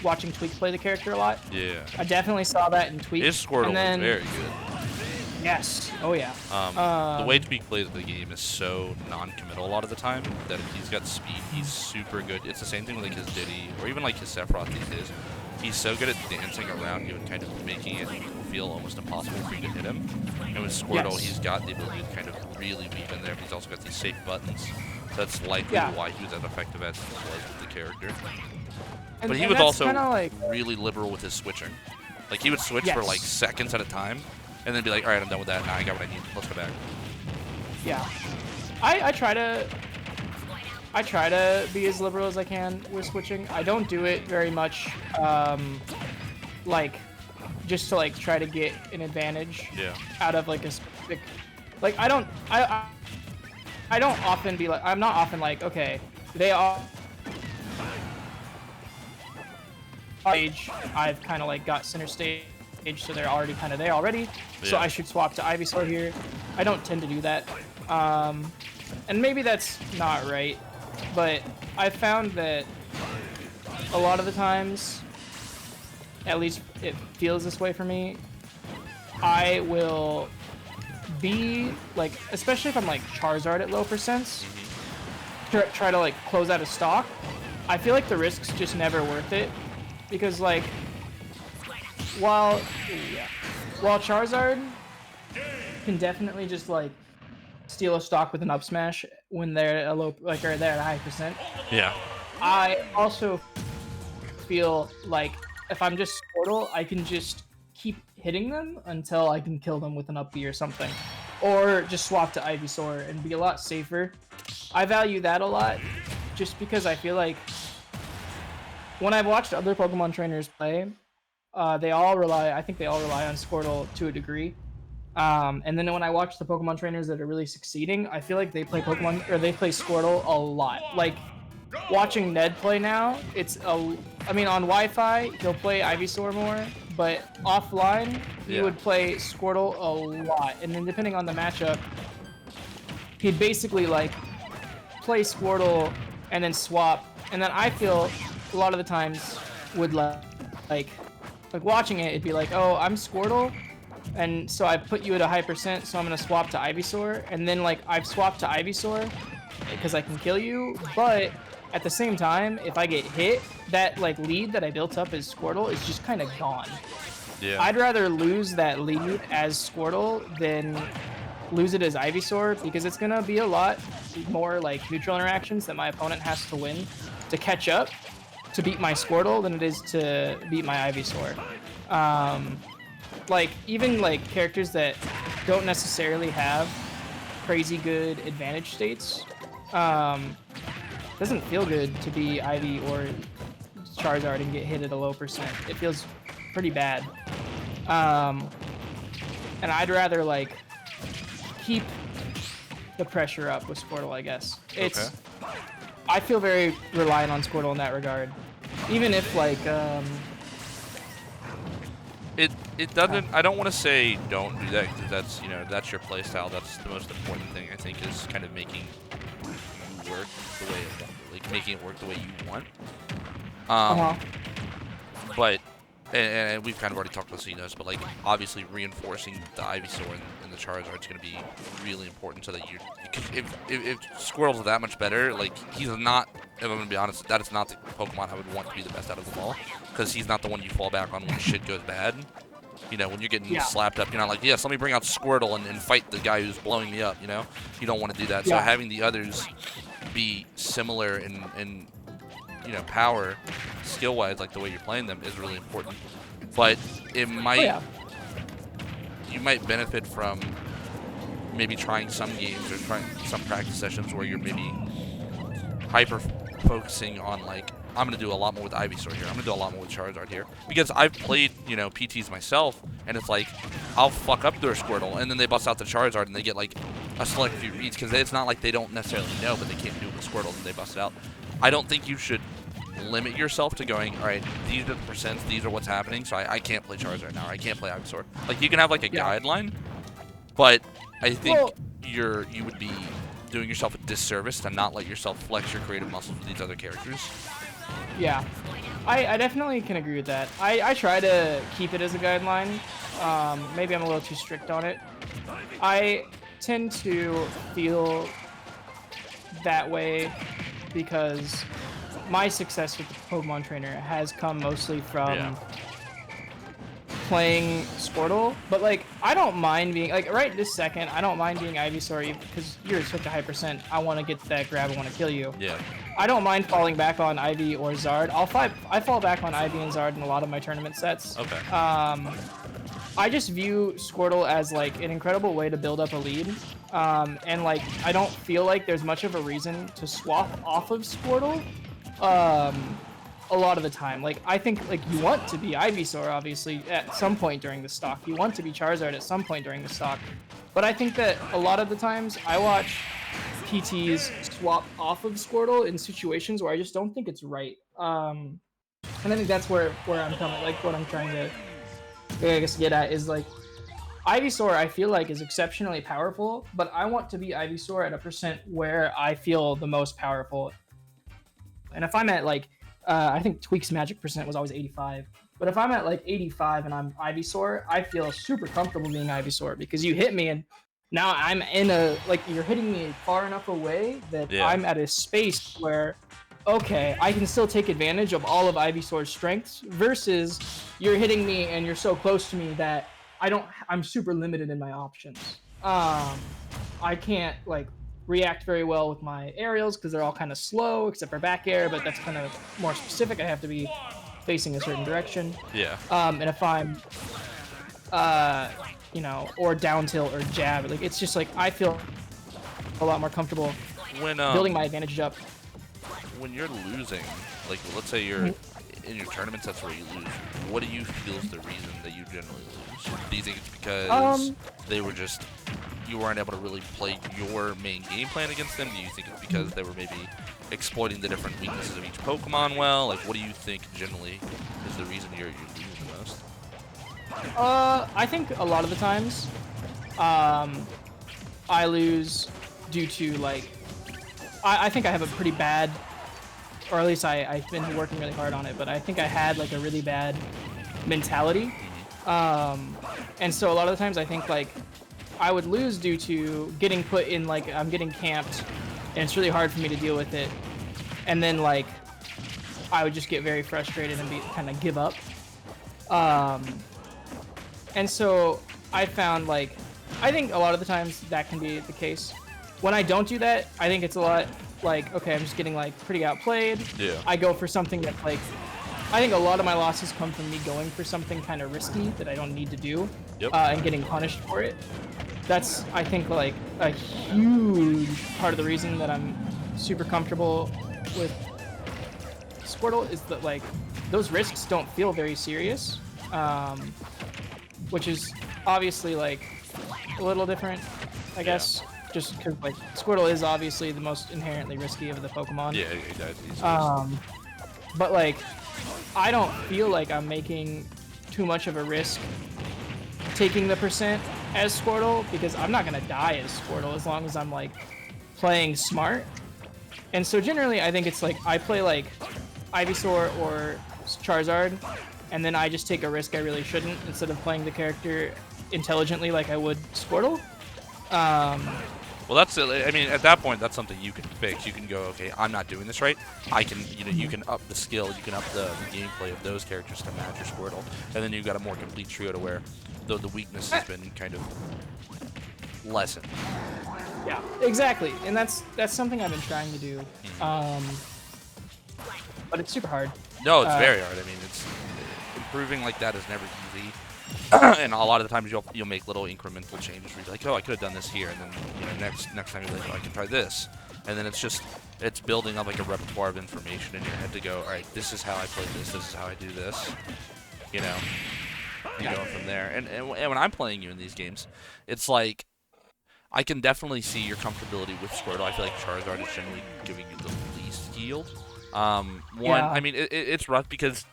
watching Tweak play the character a lot. Yeah. I definitely saw that in Tweak. His Squirtle was very good. Yes. Oh yeah. The way Tweak plays the game is so non-committal a lot of the time that if he's got speed, he's super good. It's the same thing with like his Diddy or even like his Sephiroth these days. He's so good at dancing around you and kind of making it feel almost impossible for you to hit him. And with Squirtle, he's got the ability to kind of really weave in there, but he's also got these safe buttons. So that's likely why he was as effective as he was with the character. But he was also really liberal with his switching. Like he would switch for like seconds at a time, and then be like, all right, I'm done with that. Now I got what I need. Let's go back. Yeah. I try to I try to be as liberal as I can with switching. I don't do it very much, like, just to like try to get an advantage out of like a specific, like I don't often be like, I'm not often like, okay, they are stage, I've kind of like got center stage, so they're already kind of there already, so I should swap to Ivysaur here. I don't tend to do that, and maybe that's not right, but I found that a lot of the times, at least it feels this way for me, I will be like, especially if I'm like Charizard at low percents, try to like close out of stock. I feel like the risk's just never worth it, because like while Charizard can definitely just like steal a stock with an up smash when they're a low, like, or they're at a high percent. Yeah. I also feel like if I'm just Squirtle, I can just keep hitting them until I can kill them with an up B or something, or just swap to Ivysaur and be a lot safer. I value that a lot, just because I feel like when I've watched other Pokemon trainers play, they all rely on Squirtle to a degree. And then when I watch the Pokemon trainers that are really succeeding, I feel like they play Squirtle a lot. Like, watching Ned play now, I mean, on Wi-Fi, he'll play Ivysaur more, but offline, he would play Squirtle a lot. And then depending on the matchup, he'd basically, like, play Squirtle and then swap. And then I feel a lot of the times would, like watching it, it'd be like, oh, I'm Squirtle, and so I put you at a high percent, so I'm going to swap to Ivysaur. And then, like, I've swapped to Ivysaur because I can kill you, but at the same time, if I get hit, that like lead that I built up as Squirtle is just kind of gone. Yeah. I'd rather lose that lead as Squirtle than lose it as Ivysaur, because it's gonna be a lot more like neutral interactions that my opponent has to win to catch up to beat my Squirtle than it is to beat my Ivysaur. Like, even like characters that don't necessarily have crazy good advantage states, doesn't feel good to be Ivy or Charizard and get hit at a low percent. It feels pretty bad. And I'd rather like keep the pressure up with Squirtle, I guess. I feel very reliant on Squirtle in that regard. Even if like it doesn't. I don't want to say don't do that, because that's, you know, that's your playstyle. That's the most important thing, I think, is kind of making you work the way making it work the way you want. But and we've kind of already talked about Lucinas, but like obviously reinforcing the Ivysaur and the Charizard is going to be really important, so that if Squirtle's that much better, like he's not. If I'm going to be honest, that is not the Pokemon I would want to be the best out of them all, because he's not the one you fall back on when shit goes bad. You know, when you're getting slapped up, you're not like, yes, let me bring out Squirtle and fight the guy who's blowing me up, you know? You don't want to do that. So having the others be similar in you know, power, skill-wise, like the way you're playing them, is really important. But it might... You might benefit from maybe trying some games or trying some practice sessions where you're maybe hyper-focusing on, like, I'm going to do a lot more with Ivysaur here. I'm going to do a lot more with Charizard here. Because I've played, you know, PTs myself, and it's like, I'll fuck up their Squirtle, and then they bust out the Charizard, and they get, like, a select few reads, because it's not like they don't necessarily know, but they can't do it with Squirtle, and they bust it out. I don't think you should limit yourself to going, all right, these are the percents, these are what's happening, so I can't play Charizard now, or I can't play Ivysaur. Like, you can have, like, a guideline, but I think you would be doing yourself a disservice to not let yourself flex your creative muscles with these other characters. Yeah, I definitely can agree with that. I try to keep it as a guideline. Maybe I'm a little too strict on it. I tend to feel that way because my success with the Pokemon trainer has come mostly from playing Squirtle, but like I don't mind being like right this second. I don't mind being Ivysaur because you're such a high percent. I want to get that grab. I want to kill you. Yeah. I don't mind falling back on Ivy or Zard. I fall back on Ivy and Zard in a lot of my tournament sets. Okay. I just view Squirtle as like an incredible way to build up a lead, and like I don't feel like there's much of a reason to swap off of Squirtle. A lot of the time, like I think like you want to be Ivysaur obviously at some point during the stock. You want to be Charizard at some point during the stock, but I think that a lot of the times I watch PTs swap off of Squirtle in situations where I just don't think it's right. And I think that's where I'm coming, like what I'm trying to, I guess, get at is like Ivysaur I feel like is exceptionally powerful, but I want to be Ivysaur at a percent where I feel the most powerful. And if I'm at like, I think Tweak's magic percent was always 85. But if I'm at like 85 and I'm Ivysaur, I feel super comfortable being Ivysaur because you hit me and now I'm in a, like you're hitting me far enough away that I'm at a space where, okay, I can still take advantage of all of Ivysaur's strengths versus you're hitting me and you're so close to me that I'm super limited in my options. I can't like react very well with my aerials because they're all kind of slow except for back air, but that's kind of more specific. I have to be facing a certain direction. Yeah. And if I'm, you know, or down tilt or jab, like it's just like I feel a lot more comfortable when building my advantage up. When you're losing, like let's say you're in your tournament sets where you lose, what do you feel is the reason that you generally lose? Do you think it's because they were just, you weren't able to really play your main game plan against them? Do you think it's because they were maybe exploiting the different weaknesses of each Pokemon well? Like, what do you think generally is the reason you're losing the most? I think a lot of the times, I lose due to like, I think I have a pretty bad, or at least I've been working really hard on it, but I think I had like a really bad mentality. And so a lot of the times I think like I would lose due to getting put in like, I'm getting camped and it's really hard for me to deal with it. And then like, I would just get very frustrated and kind of give up. And so I found like, I think a lot of the times that can be the case. When I don't do that, I think it's a lot like, okay, I'm just getting like pretty outplayed. Yeah. I go for something that's like, I think a lot of my losses come from me going for something kind of risky that I don't need to do, and getting punished for it. That's, I think, like a huge part of the reason that I'm super comfortable with Squirtle is that like those risks don't feel very serious, which is obviously like a little different, I guess. Just because like Squirtle is obviously the most inherently risky of the Pokemon. Yeah, but like I don't feel like I'm making too much of a risk taking the percent as Squirtle because I'm not gonna die as Squirtle as long as I'm like playing smart. And so generally I think it's like I play like Ivysaur or Charizard and then I just take a risk I really shouldn't instead of playing the character intelligently like I would Squirtle. Well, that's, I mean, at that point, that's something you can fix. You can go, okay, I'm not doing this right. I can, you know, you can up the skill, you can up the gameplay of those characters to match your Squirtle, and then you've got a more complete trio to where the weakness has been kind of lessened. Yeah, exactly, and that's something I've been trying to do, but it's super hard. No, it's very hard. I mean, it's improving like that is never easy. And a lot of the times you'll make little incremental changes where you're like, oh, I could have done this here, and then you know next time you're like, oh, I can try this, and then it's building up like a repertoire of information in your head to go, all right, this is how I play this is how I do this, you know, and going from there. And when I'm playing you in these games, it's like I can definitely see your comfortability with Squirtle. I feel like Charizard is generally giving you the least yield. I mean, it's rough because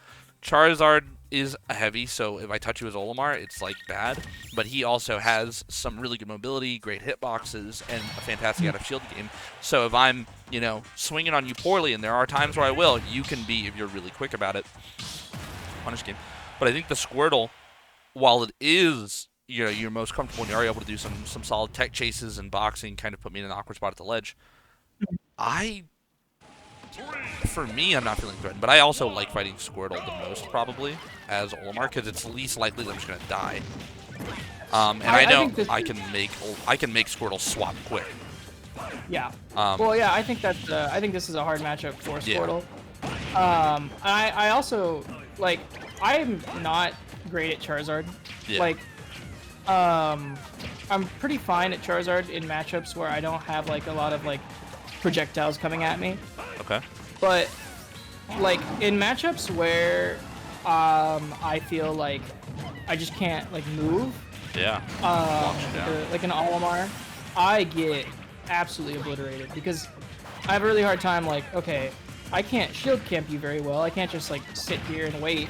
Charizard is a heavy, so if I touch you as Olimar, it's like bad. But he also has some really good mobility, great hitboxes, and a fantastic out of shield game. So if I'm, you know, swinging on you poorly, and there are times where I will, you can be, if you're really quick about it, punish game. But I think the Squirtle, while it is, you know, you're most comfortable and you are able to do some solid tech chases and boxing, kind of put me in an awkward spot at the ledge. For me, I'm not feeling threatened, but I also like fighting Squirtle the most, probably, as Olimar, because it's least likely that I'm just going to die. And I know I can make Squirtle swap quick. Yeah. Well, yeah, I think that I think this is a hard matchup for Squirtle. Yeah. I also like I'm not great at Charizard. Yeah. Like, I'm pretty fine at Charizard in matchups where I don't have like a lot of like projectiles coming at me. Okay. But like in matchups where I feel like I just can't like move. Yeah. Launch it down. Like an Olimar, I get absolutely obliterated because I have a really hard time like, okay, I can't shield camp you very well. I can't just like sit here and wait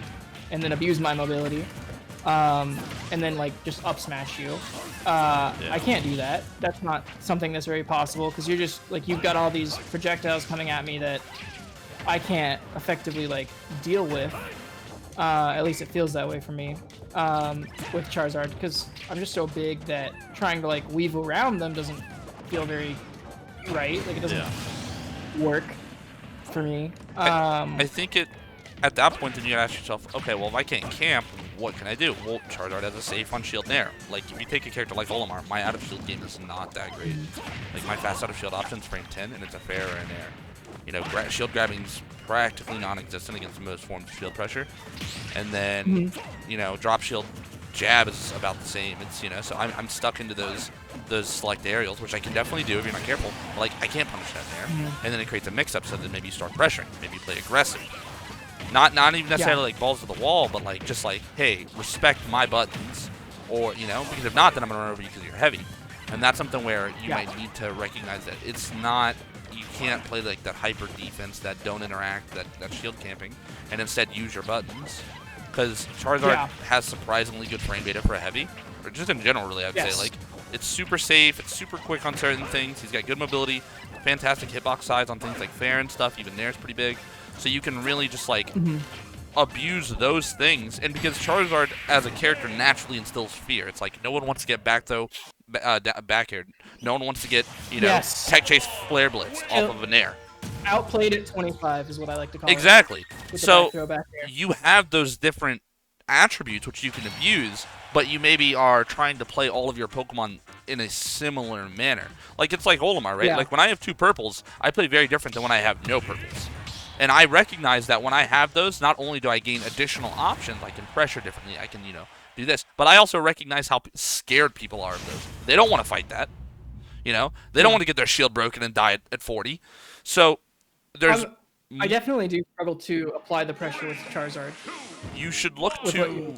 and then abuse my mobility. And then like just up smash you. I can't do that. That's not something that's very possible because you're just like you've got all these projectiles coming at me that I can't effectively like deal with. At least it feels that way for me with Charizard because I'm just so big that trying to like weave around them doesn't feel very right. Like it doesn't work for me. I think at that point then you gotta ask yourself, okay, well if I can't camp, what can I do? Well, Charizard has a safe on shield and air. Like if you take a character like Olimar, my out of shield game is not that great. Like my fast out of shield option is frame 10 and it's a fair and air. You know, shield grabbing's practically non-existent against most forms of shield pressure. And then, you know, drop shield jab is about the same. It's, you know, so I'm stuck into those select aerials, which I can definitely do if you're not careful. But, like, I can't punish that in air. And then it creates a mix-up so that maybe you start pressuring. Maybe you play aggressive. Not even necessarily like balls to the wall, but like just like, hey, respect my buttons. Or, you know, because if not, then I'm going to run over you because you're heavy. And that's something where you might need to recognize that it's not, you can't play like that hyper defense that don't interact, that shield camping, and instead use your buttons. Because Charizard has surprisingly good frame data for a heavy, or just in general, really, I'd say. Like, it's super safe, it's super quick on certain things, he's got good mobility, fantastic hitbox size on things like fair and stuff, even there's pretty big. So you can really just like abuse those things, and because Charizard as a character naturally instills fear, it's like no one wants to get back aired. No one wants to get, you know, tech chase flare blitz off of an air. Outplayed at 25 is what I like to call it. Exactly. So you have those different attributes which you can abuse, but you maybe are trying to play all of your Pokemon in a similar manner. Like it's like Olimar, right? Like when I have 2 purples, I play very different than when I have no purples. And I recognize that when I have those, not only do I gain additional options, I can pressure differently, I can, you know, do this, but I also recognize how scared people are of those. They don't want to fight that, you know? They don't want to get their shield broken and die at 40. So there's... I definitely do struggle to apply the pressure with Charizard. You should look to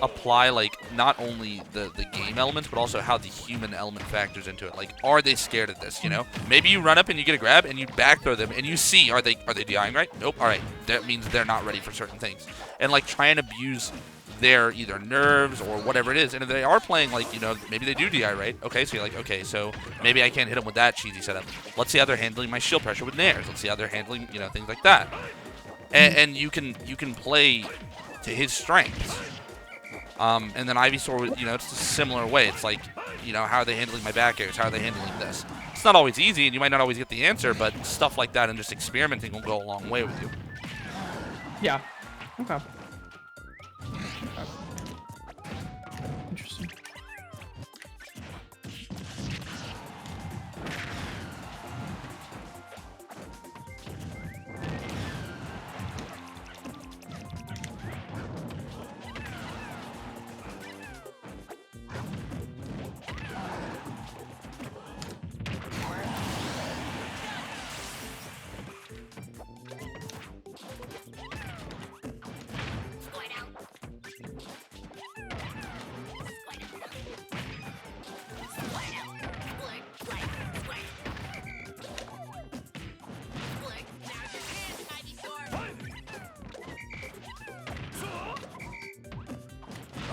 apply, like, not only the game elements, but also how the human element factors into it. Like, are they scared of this, you know? Maybe you run up and you get a grab and you back throw them and you see, are they DIing right? Nope. All right. That means they're not ready for certain things. And, like, try and abuse their either nerves or whatever it is. And if they are playing, like, you know, maybe they do DI right. Okay, so you're like, okay, so maybe I can't hit them with that cheesy setup. Let's see how they're handling my shield pressure with nairs. Let's see how they're handling, you know, things like that. And you can play to his strengths. And then Ivysaur, you know, it's a similar way. It's like, you know, how are they handling my back airs? How are they handling this? It's not always easy, and you might not always get the answer, but stuff like that and just experimenting will go a long way with you. Yeah. Okay. Interesting.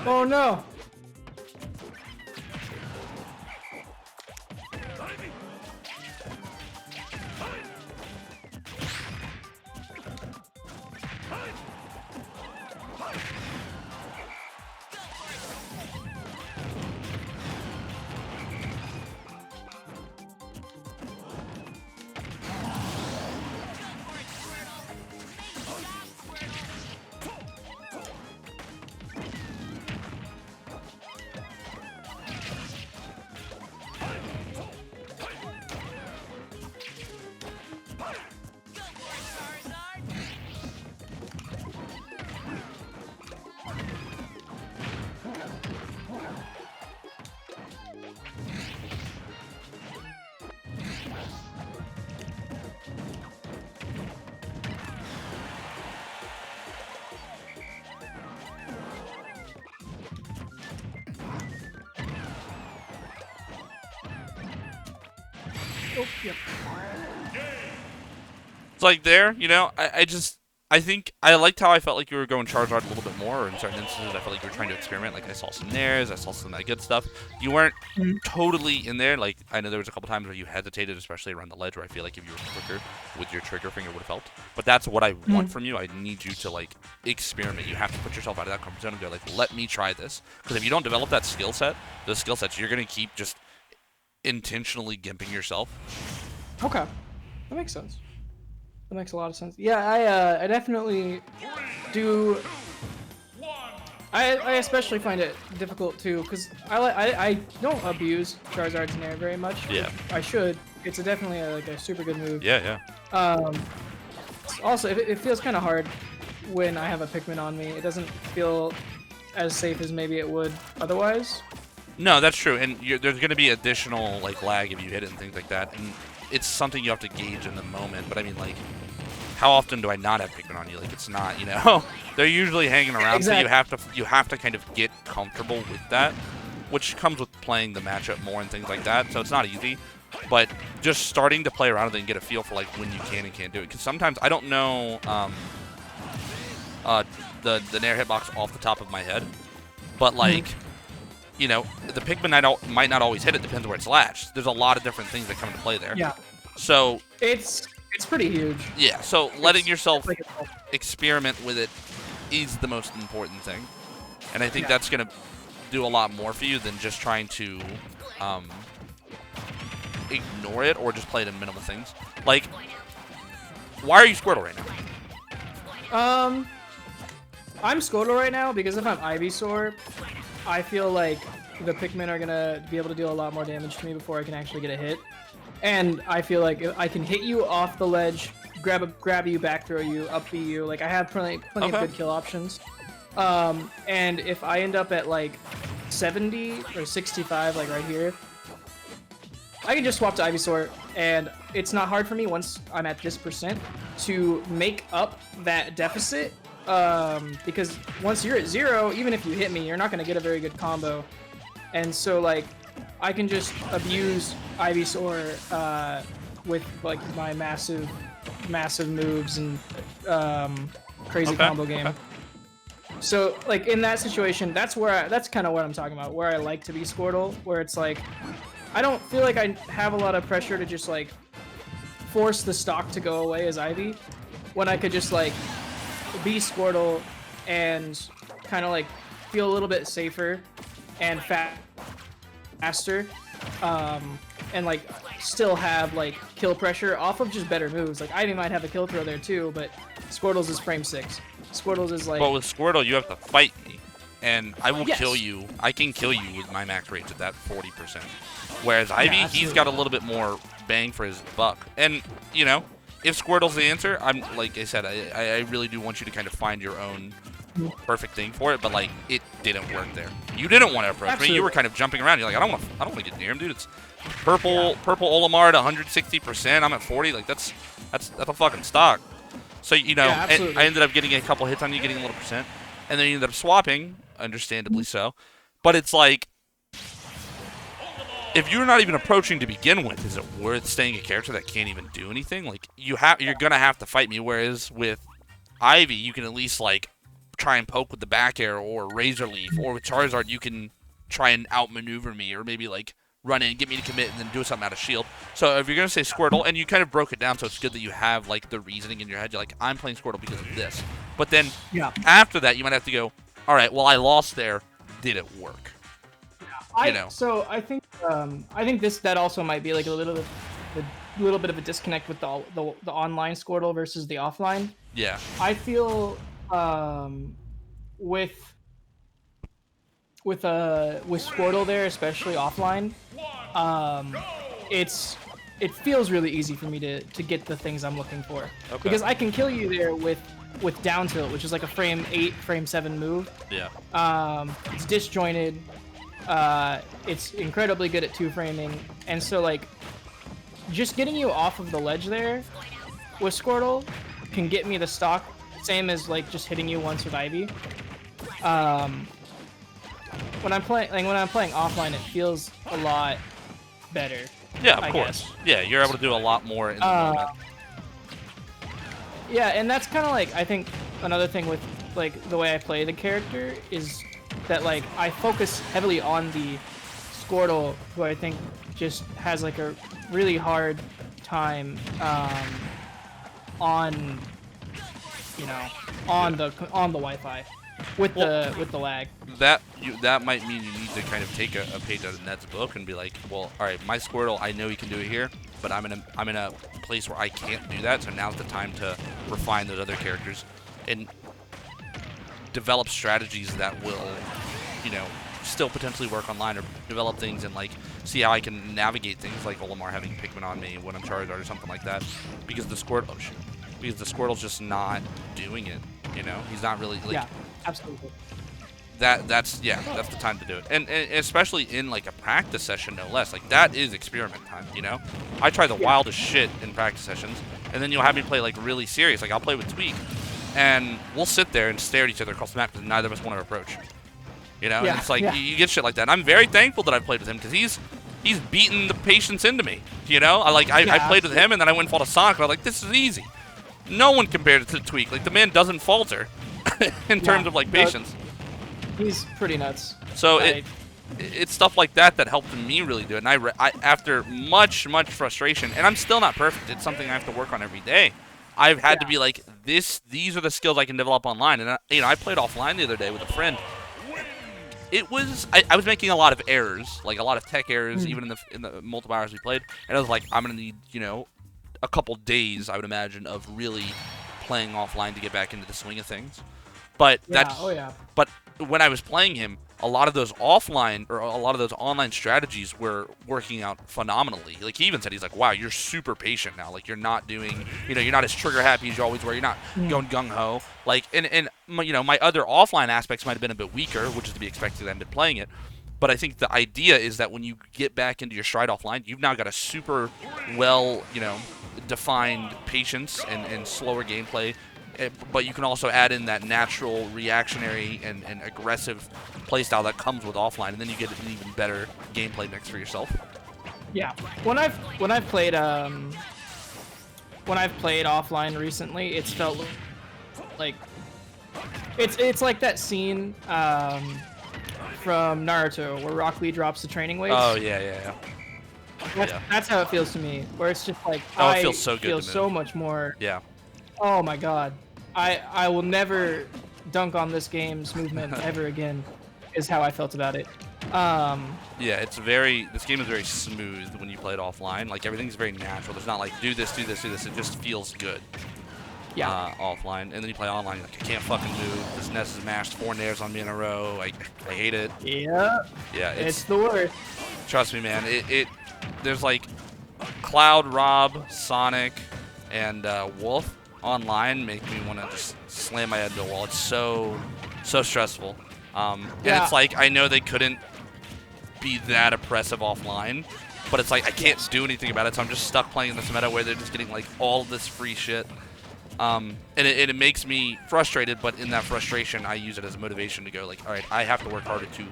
Oh no! Oh, yep. It's like there, you know, I think I liked how I felt like you were going Charizard a little bit more, or in certain instances I felt like you were trying to experiment. Like I saw some nairs, I saw some of that good stuff. You weren't totally in there. Like I know there was a couple times where you hesitated, especially around the ledge, where I feel like if you were quicker with your trigger finger would have helped. But that's what I want from you. I need you to like experiment. You have to put yourself out of that comfort zone and go like, let me try this. Because if you don't develop that skill set, those skill sets, you're gonna keep just intentionally gimping yourself. Okay, that makes sense. That makes a lot of sense. Yeah, I definitely do. I especially find it difficult too, because I don't abuse Charizard's Nair very much. Yeah. I should. It's definitely like a super good move. Yeah. Also, it feels kind of hard when I have a Pikmin on me. It doesn't feel as safe as maybe it would otherwise. No, that's true, and there's going to be additional like lag if you hit it and things like that, and it's something you have to gauge in the moment. But I mean, like, how often do I not have Pikmin on you? Like, it's not, you know, they're usually hanging around, exactly. So you have to kind of get comfortable with that, which comes with playing the matchup more and things like that. So it's not easy, but just starting to play around with it and get a feel for like when you can and can't do it. Because sometimes I don't know the Nair hitbox off the top of my head, but like. You know, the Pikmin might not always hit it, depends where it's latched. There's a lot of different things that come into play there. Yeah. So it's pretty huge. Yeah, so letting yourself experiment with it is the most important thing. And I think that's going to do a lot more for you than just trying to ignore it or just play it in minimal things. Like, why are you Squirtle right now? I'm Squirtle right now because if I'm Ivysaur, I feel like the Pikmin are gonna be able to deal a lot more damage to me before I can actually get a hit. And I feel like I can hit you off the ledge, grab you, back throw you, up B you. Like I have plenty of good kill options. And if I end up at like 70 or 65, like right here, I can just swap to Ivysaur, and it's not hard for me once I'm at this percent to make up that deficit. Because once you're at 0, even if you hit me, you're not going to get a very good combo. And so, like, I can just abuse Ivysaur with, like, my massive moves and crazy combo game. So, like, in that situation, that's kind of what I'm talking about, where I like to be Squirtle, where it's like, I don't feel like I have a lot of pressure to just, like, force the stock to go away as Ivy, when I could just, like, be Squirtle and kind of like feel a little bit safer and faster, and like still have like kill pressure off of just better moves. Like Ivy might have a kill throw there too, but Squirtle's is frame 6. Squirtle's is like. But with Squirtle, you have to fight me, and I will kill you. I can kill you with my max rage at that 40%. Whereas Ivy, he's got a little bit more bang for his buck, and you know. If Squirtle's the answer, I'm like I said, I really do want you to kind of find your own perfect thing for it, but like it didn't work there. You didn't want to approach me. You were kind of jumping around. You're like, I don't want to get near him, dude. It's purple Olimar at 160%. I'm at 40. Like that's a fucking stock. So you know, and I ended up getting a couple hits on you, getting a little percent, and then you ended up swapping, understandably so. But it's like. If you're not even approaching to begin with, is it worth staying a character that can't even do anything? Like you're gonna have to fight me. Whereas with Ivy, you can at least like try and poke with the back air or Razor Leaf, or with Charizard, you can try and outmaneuver me, or maybe like run in, get me to commit, and then do something out of shield. So if you're gonna say Squirtle, and you kind of broke it down, so it's good that you have like the reasoning in your head. You're like, I'm playing Squirtle because of this. But then after that, you might have to go, all right, well I lost there. Did it work? You know. So I think that also might be like a little bit of a disconnect with the online Squirtle versus the offline. Yeah. I feel with Squirtle there, especially offline, it feels really easy for me to get the things I'm looking for. Okay. Because I can kill you there with down tilt, which is like a frame 8, frame 7 move. Yeah. It's disjointed. It's incredibly good at 2-framing, and so like just getting you off of the ledge there with Squirtle can get me the stock, same as like just hitting you once with Ivy. When I'm playing offline, it feels a lot better Yeah, of I course. guess. Yeah, you're able to do a lot more in the moment. Yeah, and that's kind of like, I think another thing with like the way I play the character is that like I focus heavily on the Squirtle, who I think just has like a really hard time on, you know, on the Wi-Fi with the lag. That might mean you need to kind of take a page out of Ned's book and be like, well, all right, my Squirtle, I know he can do it here, but I'm in a place where I can't do that. So now's the time to refine those other characters and develop strategies that will, you know, still potentially work online, or develop things and like see how I can navigate things like Olimar having Pikmin on me when I'm Charizard or something like that, because the Squirtle's just not doing it. You know, he's not really like. Yeah, absolutely. That's the time to do it, and especially in like a practice session, no less. Like that is experiment time, you know. I try the wildest shit in practice sessions, and then you'll have me play like really serious. Like I'll play with Tweak, and we'll sit there and stare at each other across the map because neither of us want to approach. You know, and it's like you get shit like that. And I'm very thankful that I've played with him because he's beaten the patience into me. You know, I played with him, and then I went and fought a Sonic, and I was like, this is easy. No one compared it to Tweak. Like the man doesn't falter in terms of like patience. He's pretty nuts. So it's stuff like that that helped me really do it. And I after much frustration, and I'm still not perfect. It's something I have to work on every day. I've had to be like, these are the skills I can develop online. And I played offline the other day with a friend. It was I was making a lot of errors, like a lot of tech errors, even in the multiple hours we played. And I was like, I'm gonna need a couple days, I would imagine, of really playing offline to get back into the swing of things. But but when I was playing him, a lot of those offline or a lot of those online strategies were working out phenomenally. Like he even said, he's like, wow, you're super patient now. Like you're not doing, you're not as trigger happy as you always were. You're not going gung ho. Like and my other offline aspects might have been a bit weaker, which is to be expected. I've been playing it. But I think the idea is that when you get back into your stride offline, you've now got a super well, defined patience and slower gameplay. But you can also add in that natural reactionary and aggressive playstyle that comes with offline, and then you get an even better gameplay mix for yourself. Yeah, when I've played offline recently, it's felt like it's like that scene from Naruto where Rock Lee drops the training weights. Oh yeah. That's how it feels to me, where it's just like it feels so good. Feel so much more. Yeah. Oh my god. I will never dunk on this game's movement ever again, is how I felt about it. Yeah, this game is very smooth when you play it offline. Like everything's very natural. There's not like do this. It just feels good. Yeah. Offline, and then you play online. You're like, I can't fucking move. This Ness has mashed 4 nairs on me in a row. I hate it. Yeah. Yeah. It's the worst. Trust me, man. There's like Cloud, Rob, Sonic, and Wolf online make me want to just slam my head into a wall. It's so stressful. And it's like, I know they couldn't be that oppressive offline, but it's like I can't do anything about it, so I'm just stuck playing this meta where they're just getting like all of this free shit. And it makes me frustrated, but in that frustration, I use it as a motivation to go like, all right, I have to work harder to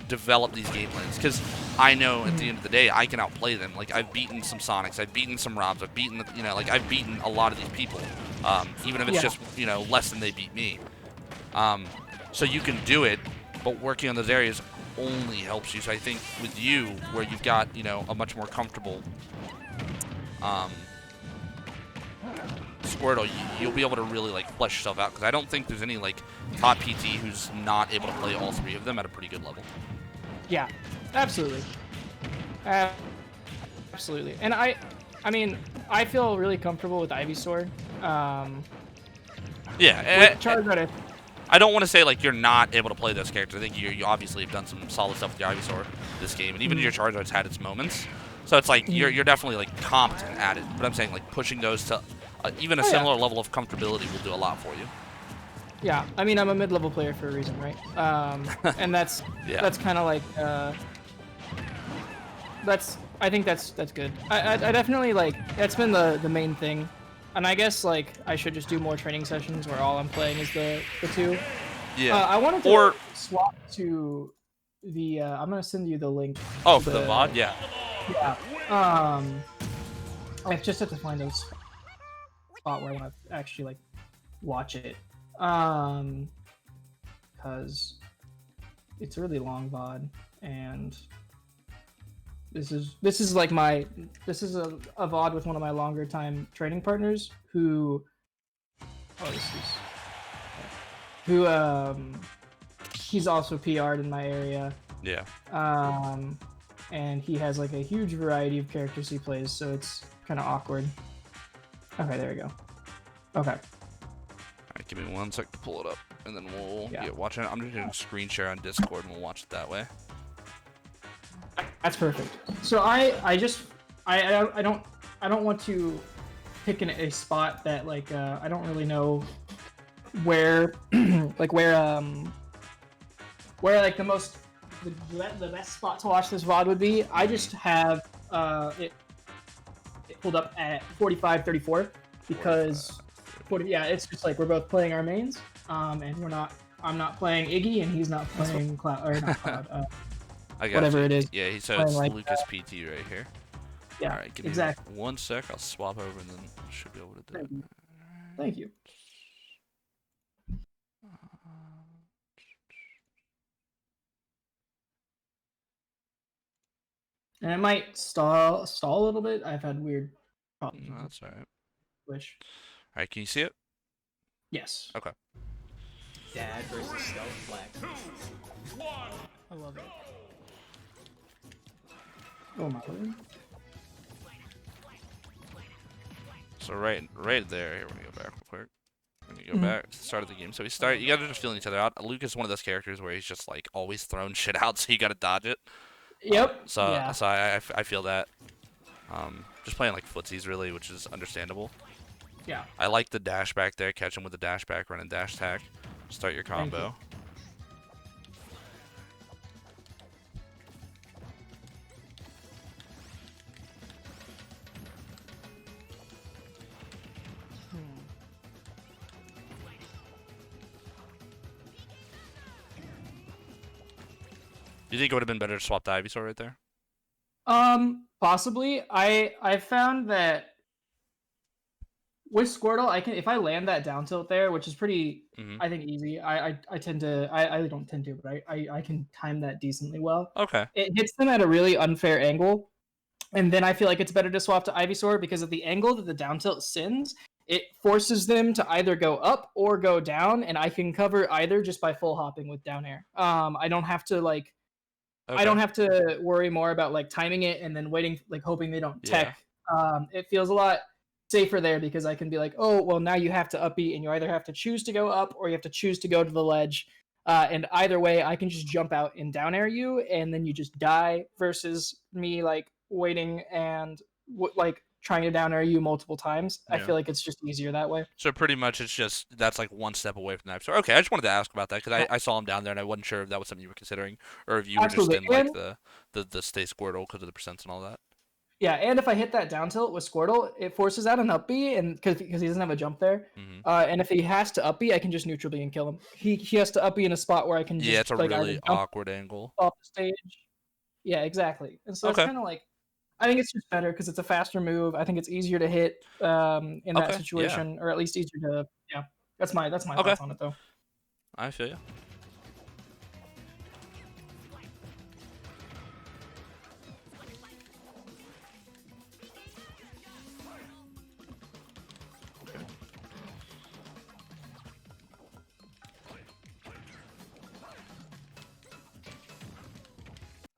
develop these game plans, because I know at the end of the day I can outplay them. Like I've beaten some Sonics, I've beaten some Robs, I've beaten I've beaten a lot of these people, even if it's just less than they beat me. So you can do it, but working on those areas only helps you. So I think with you, where you've got a much more comfortable Squirtle, you'll be able to really like flesh yourself out, because I don't think there's any like top PT who's not able to play all 3 of them at a pretty good level. Yeah, absolutely. Absolutely. And I mean, I feel really comfortable with Ivysaur. Charizard, I don't want to say like you're not able to play those characters. I think you obviously have done some solid stuff with your Ivysaur this game, and even your Charizard's had its moments. So it's like you're definitely like competent at it. But I'm saying like pushing those to even a similar level of comfortability will do a lot for you. Yeah, I mean, I'm a mid-level player for a reason, right? And that's kind of like I think that's good. I definitely like, that's been the main thing, and I guess like I should just do more training sessions where all I'm playing is the 2. Yeah. I wanted to swap to the. I'm gonna send you the link. Oh, for the VOD, yeah. Yeah. I just have to find a spot where I want to actually like watch it. Because it's a really long VOD, and this is like this is a VOD with one of my longer time training partners who who he's also PR'd in my area. Yeah. And he has like a huge variety of characters he plays, so it's kind of awkward. Okay, there we go. Okay. Alright, give me 1 sec to pull it up, and then we'll get watching it. I'm just gonna screen share on Discord, and we'll watch it that way. That's perfect. So I don't want to pick a spot that like I don't really know where like where like the best spot to watch this VOD would be. I just have it pulled up at 45-34 because it's just like we're both playing our mains, and I'm not playing Iggy and he's not playing Cloud or not Cloud. I got whatever it is. Yeah, so it's like Lucas PT right here. Yeah, Alright, give me exactly. 1 sec. I'll swap over and then I should be able to do it. Thank you. And it might stall a little bit. I've had weird problems. No, that's alright. Wish. Alright, can you see it? Yes. Okay. Dad versus Stealth Black. I love it. Oh my god. So right there. Here, we're gonna go back real quick. We're gonna go back to the start of the game. So you guys are just feeling each other out. Luke is one of those characters where he's just like always throwing shit out, so you gotta dodge it. Yep. So I feel that. Just playing like footsies really, which is understandable. Yeah. I like the dash back there, catch him with the dash back, run and dash attack. Start your combo. Do you think it would have been better to swap the Ivysaur right there? Possibly. I found that with Squirtle, I can if I land that down tilt there, which is pretty, I think easy. I tend to I don't tend to, but I can time that decently well. Okay. It hits them at a really unfair angle, and then I feel like it's better to swap to Ivysaur because of the angle that the down tilt sends. It forces them to either go up or go down, and I can cover either just by full hopping with down air. I don't have to like. Okay. I don't have to worry more about like timing it and then waiting, like hoping they don't tech. It feels a lot safer there because I can be like, oh, well, now you have to up B and you either have to choose to go up or you have to choose to go to the ledge. And either way, I can just jump out and down air you and then you just die versus me like waiting and like trying to down air you multiple times. I feel like it's just easier that way. So pretty much it's just that's like one step away from the Ivysaur. Okay, I just wanted to ask about that because I saw him down there and I wasn't sure if that was something you were considering or if you were just in like the stay Squirtle because of the percents and all that. Yeah, and if I hit that down tilt with Squirtle, it forces out an up B, and because he doesn't have a jump there, and if he has to up B, I can just neutral B and kill him. He has to up B in a spot where I can just it's a like, really awkward angle off the stage. Yeah, exactly. And so it's kind of like I think it's just better because it's a faster move. I think it's easier to hit in that situation, or at least easier to That's my thoughts on it though. I feel you.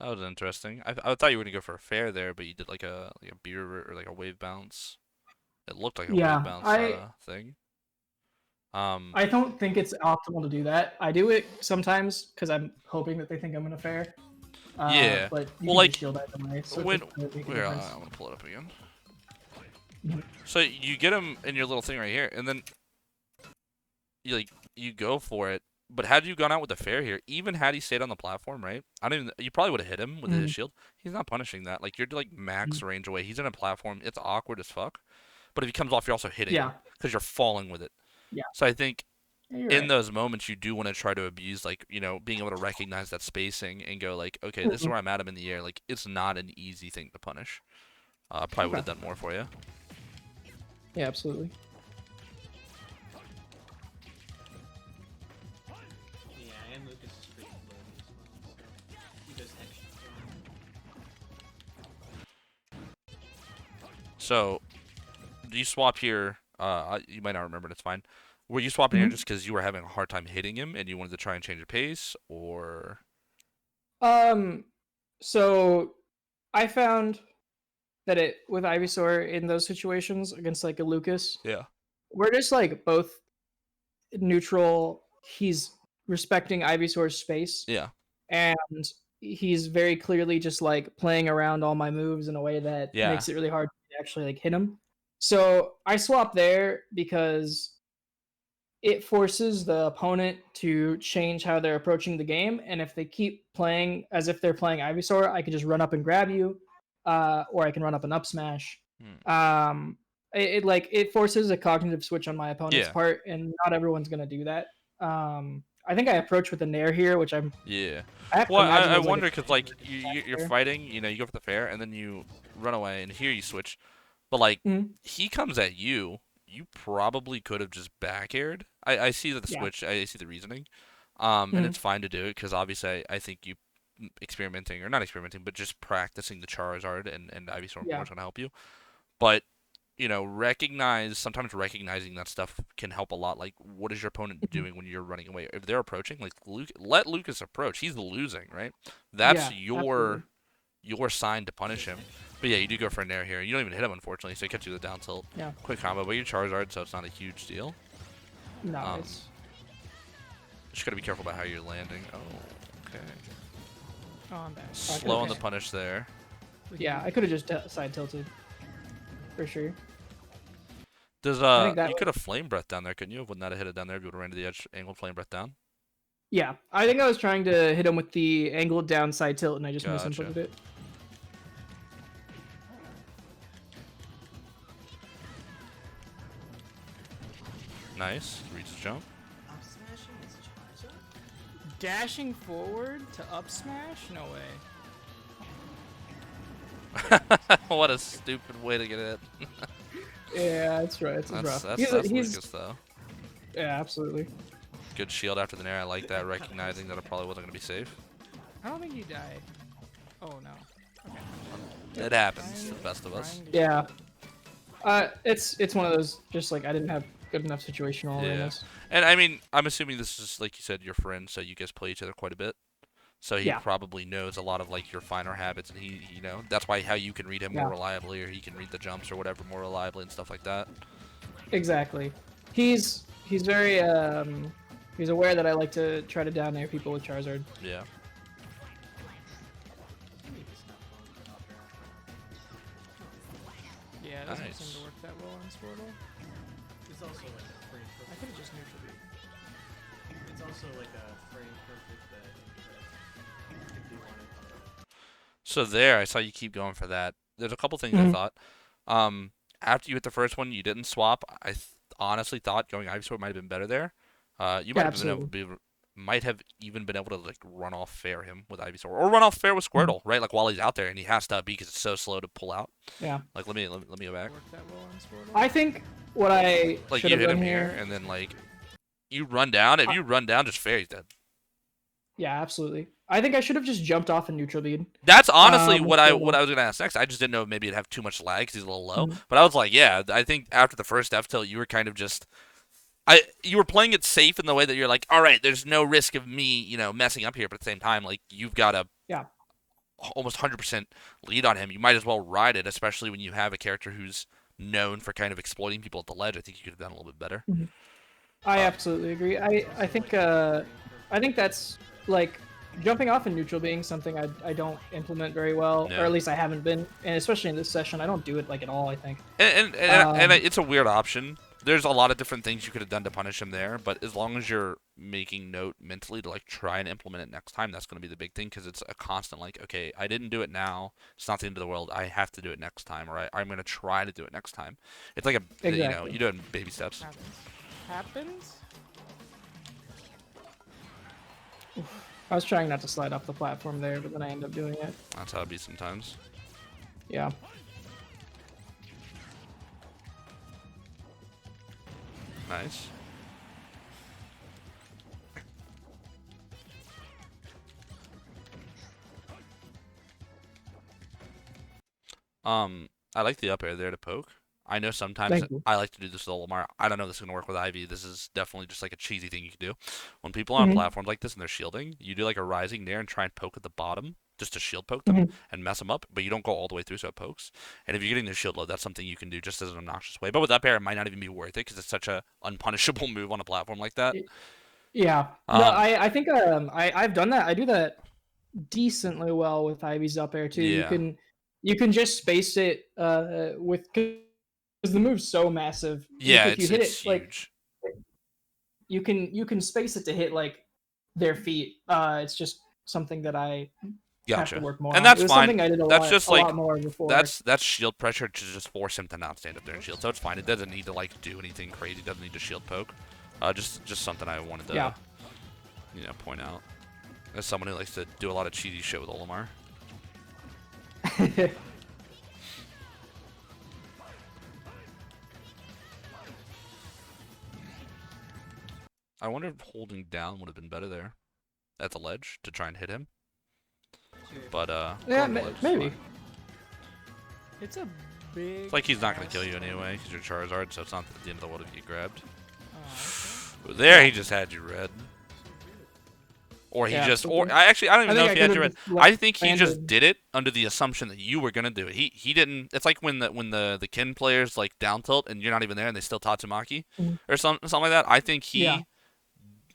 That was interesting. I thought you were gonna go for a fair there, but you did like a beer or like a wave bounce. It looked like a wave bounce thing. I don't think it's optimal to do that. I do it sometimes because I'm hoping that they think I'm gonna fair. But you can like shield either way. So I'm gonna pull it up again. So you get him in your little thing right here, and then you go for it. But had you gone out with the fair here, even had he stayed on the platform, right? You probably would have hit him with his shield. He's not punishing that. Like you're like max range away. He's in a platform. It's awkward as fuck. But if he comes off, you're also hitting him because you're falling with it. Yeah. So I think Yeah, you're in right. those moments, you do want to try to abuse, like, being able to recognize that spacing and go, like, okay, this is where I'm at him in the air. Like, it's not an easy thing to punish. Probably would Okay. have done more for you. Yeah, absolutely. Yeah, and Lucas is pretty floaty as well, so he does extra fun. So, do you swap here? You might not remember, and it's fine. Were you swapping here Mhm. just because you were having a hard time hitting him and you wanted to try and change your pace, or? Um, so I found that it with Ivysaur in those situations against like a Lucas, Yeah. we're just like both neutral. He's respecting Ivysaur's space, Yeah. and he's very clearly just like playing around all my moves in a way that Yeah. makes it really hard to actually like hit him. So I swap there because it forces the opponent to change how they're approaching the game. And if they keep playing as if they're playing Ivysaur, I can just run up and grab you, or I can run up and up smash. Hmm. It forces a cognitive switch on my opponent's Yeah. part, and not everyone's gonna do that. I think I approach with a nair here, which Yeah. I have to Well, imagine I was like wonder because like a you're fair. fighting, you go for the fair, and then you run away, and here you switch. But like Mhm. he comes at you, you probably could have just back aired. I see the Yeah. switch, I see the reasoning, and Mhm. it's fine to do it because obviously I think you experimenting or not experimenting, but just practicing the Charizard and Ivysaur more Yeah. is gonna help you. But sometimes recognizing that stuff can help a lot. Like, what is your opponent Mhm. doing when you're running away? If they're approaching, like, let Lucas approach. He's losing, right? That's Yeah. Absolutely. your sign to punish him. But yeah, you do go for a nair here. You don't even hit him, unfortunately, so he catches you the down tilt. Yeah. Quick combo, but you Charizard, so it's not a huge deal. No, Um, it's just gotta be careful about how you're landing. Oh, okay. Oh, I'm back. Slow on the okay. punish there. Yeah. I could have just side tilted for sure. Does I think that you was could have flame breath down there, couldn't you? Would not have hit it down there if you would have ran to the edge, angled flame breath down. Yeah, I think I was trying to hit him with the angled downside tilt, and I just Gotcha. misinputted it. Nice. Reaches jump. Up smashing is Charizard? Dashing forward to up smash? No way. What a stupid way to get it. Yeah, that's right. It's rough. That's He's Lucas though. yeah, absolutely. Good shield after the nair. I like that, recognizing that it probably wasn't gonna be safe. I don't think he died. Oh no. Okay. It happens to the best of us. Trying to Yeah. shield. It's one of those just like I didn't have good enough situational Yeah. awareness. And I mean, I'm assuming this is like you said, your friend, so you guys play each other quite a bit. So he Yeah, probably knows a lot of like your finer habits, and that's why how you can read him more yeah, reliably, or he can read the jumps or whatever more reliably and stuff like that. exactly. He's very he's aware that I like to try to down air people with Charizard. Yeah. Maybe it's not fun to top air. Yeah, it doesn't Nice. seem to work that well on Squirtle. It's also like a frame I perfect. could have just neutral beat. It's also like a frame perfect that if you wanted to. So there, I saw you keep going for that. There's a couple things I Mhm. thought. After you hit the first one, you didn't swap. Honestly thought going Ivysaur might have been better there. You Yeah, might have been able absolutely. to might have even been able to like run off fair him with Ivysaur or run off fair with Mhm. Squirtle, right? Like while he's out there and he has to because it's so slow to pull out. Yeah, Like let me go back. Work that well on Squirtle. I think what I Like should you have hit done him here here. and then like you run down. If you run down, just fair, he's dead. Yeah, absolutely. I think I should have just jumped off a neutral bead. That's honestly With what Squirtle. I was gonna ask next. I just didn't know if maybe it'd have too much lag because he's a little low. Mhm. But I was like, yeah, I think after the first F tilt, you were kind of just you were playing it safe in the way that you're like, all right, there's no risk of me, messing up here. But at the same time, like you've got a Yeah, almost 100% lead on him. You might as well ride it, especially when you have a character who's known for kind of exploiting people at the ledge. I think you could have done a little bit better. mhm. I Uh, absolutely agree. I think that's like jumping off in neutral being something I don't implement very well, or yeah. at least I haven't been, and especially in this session, I don't do it like at all. I think. And Um, it's a weird option. There's a lot of different things you could have done to punish him there, but as long as you're making note mentally to like try and implement it next time, that's going to be the big thing because it's a constant like, okay, I didn't do it now. It's not the end of the world. I have to do it next time, or I'm going to try to do it next time. It's like you exactly. do it in baby steps. Happens. Happens? I was trying not to slide off the platform there, but then I end up doing it. That's how it be sometimes. Yeah. Nice. I like the up air there to poke. I know sometimes Thank you. I like to do this with Olimar. I don't know if this is gonna work with Ivy. This is definitely just like a cheesy thing you can do. When people are on platforms like this and they're shielding, you do like a rising nair and try and poke at the bottom just to shield poke them and mess them up, but you don't go all the way through so it pokes. And if you're getting the shield load, that's something you can do just as an obnoxious way. But with up air, it might not even be worth it because it's such a unpunishable move on a platform like that. Yeah. No, I think I've done that. I do that decently well with Ivy's up air too. Yeah. You can just space it with because the move's so massive. Yeah, if you hit it's it like huge. you can space it to hit like their feet. It's just something that I have to work more And on. that's It was fine. something I did That's just a like lot more before. that's shield pressure to just force him to not stand up there and shield. So it's fine. It doesn't need to like do anything crazy. It doesn't need to shield poke. Just something I wanted to point out as someone who likes to do a lot of cheesy shit with Olimar. I wonder if holding down would have been better there at the ledge to try and hit him. But yeah, going to ledge is maybe. fine. It's a big. It's like he's not gonna kill you anyway because you're Charizard, so it's not the end of the world if you get grabbed. Oh, There, he just had you red. Or he just, or I don't even know if he had you red. I think he just did it under the assumption that you were gonna do it. He didn't. It's like when the Kin players like down tilt and you're not even there and they still Tatsumaki or something like that. I think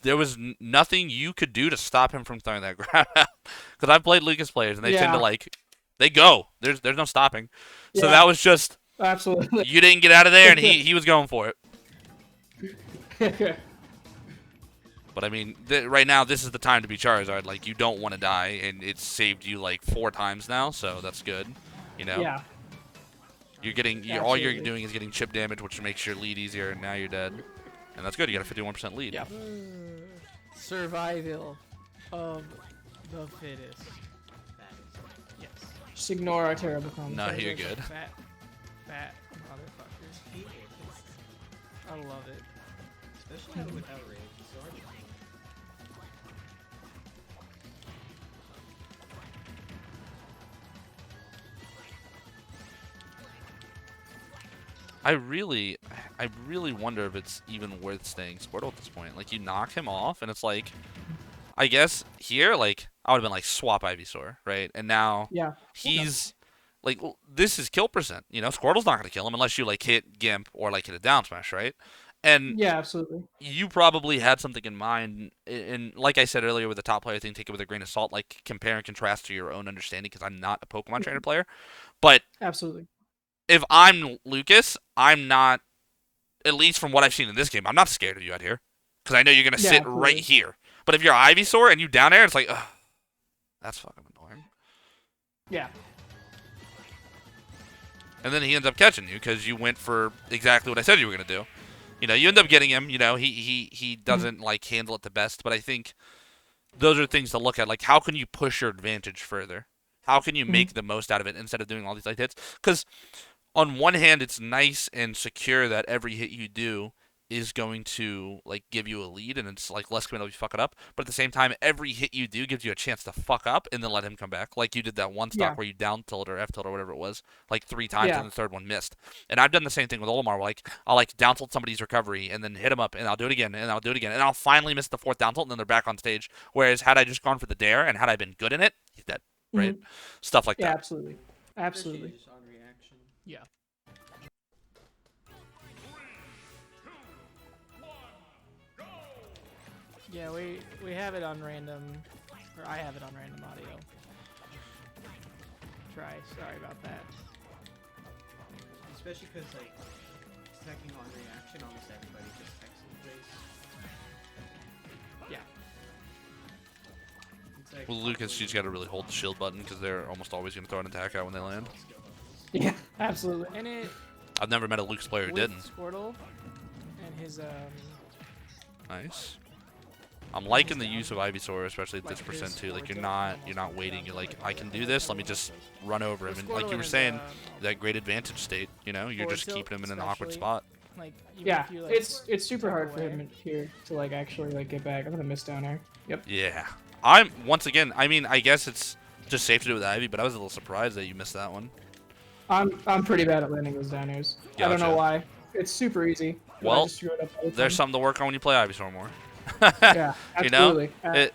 there was nothing you could do to stop him from throwing that grab out. Because I've played Lucas players and they tend to like, they go. There's no stopping. So that was just absolutely. You didn't get out of there and he was going for it. But I mean, right now this is the time to be Charizard. Like you don't want to die, and it's saved you like 4 times now, so that's good. You know. Yeah. You're getting all you're doing is getting chip damage, which makes your lead easier, and now you're dead, and that's good. You got a 51% lead. Yeah. Survival of the fittest. Yes. Just ignore our terrible comments. No, you're good. Fat motherfuckers. I love it. Especially without rage. So hard to kill. I really wonder if it's even worth staying Squirtle at this point. Like, you knock him off, and it's like, I guess here, like, I would have been like, swap Ivysaur, right? And now he's, like, this is kill percent. You know, Squirtle's not going to kill him unless you, like, hit Gimp or, like, hit a down smash, right? And yeah, absolutely. You probably had something in mind, and like I said earlier with the top player thing, take it with a grain of salt, like, compare and contrast to your own understanding, because I'm not a Pokemon trainer player. But absolutely. If I'm Lucas, I'm not, at least from what I've seen in this game, I'm not scared of you out here. Because I know you're going to sit right here. But if you're Ivysaur and you down air, it's like, ugh, that's fucking annoying. Yeah. And then he ends up catching you because you went for exactly what I said you were going to do. You know, you end up getting him. You know, he doesn't, like, handle it the best. But I think those are things to look at. Like, how can you push your advantage further? How can you make the most out of it instead of doing all these light hits? Because on one hand, it's nice and secure that every hit you do is going to, like, give you a lead, and it's, like, less committal if you fuck it up. But at the same time, every hit you do gives you a chance to fuck up and then let him come back. Like you did that one stock where you down tilt or F tilt or whatever it was, like 3 times, and the third one missed. And I've done the same thing with Olimar. Like, I'll, like, down tilt somebody's recovery and then hit him up, and I'll do it again, and I'll do it again. And I'll finally miss the 4th down tilt, and then they're back on stage. Whereas, had I just gone for the dare and had I been good in it, he's dead. Right? Stuff like that. Yeah, absolutely. Absolutely. Just on reaction. Yeah. Yeah, we have it on random, or I have it on random audio. Sorry about that. Especially because, like, teching on reaction, almost everybody just techs in place. Yeah. Like, Well, Lucas, you just got to really hold the shield button because they're almost always going to throw an attack out when they land. Yeah, absolutely. And it. I've never met a Lucas player who didn't. Squirtle and his Nice. I'm liking the use of Ivysaur, especially at this percent too. Like you're not waiting. You're like, I can do this. Let me just run over him. And like you were saying, that great advantage state. You know, you're just keeping him in an awkward spot. Like, Yeah, it's super hard for him here to like actually like get back. I'm gonna miss down air. Yep. Yeah. I'm once again. I mean, I guess it's just safe to do with Ivy, but I was a little surprised that you missed that one. I'm pretty bad at landing those down airs. I don't know Gotcha. why. It's super easy. but I Well, just screw it up all the There's time. something to work on when you play Ivysaur more. Yeah, You know, absolutely. having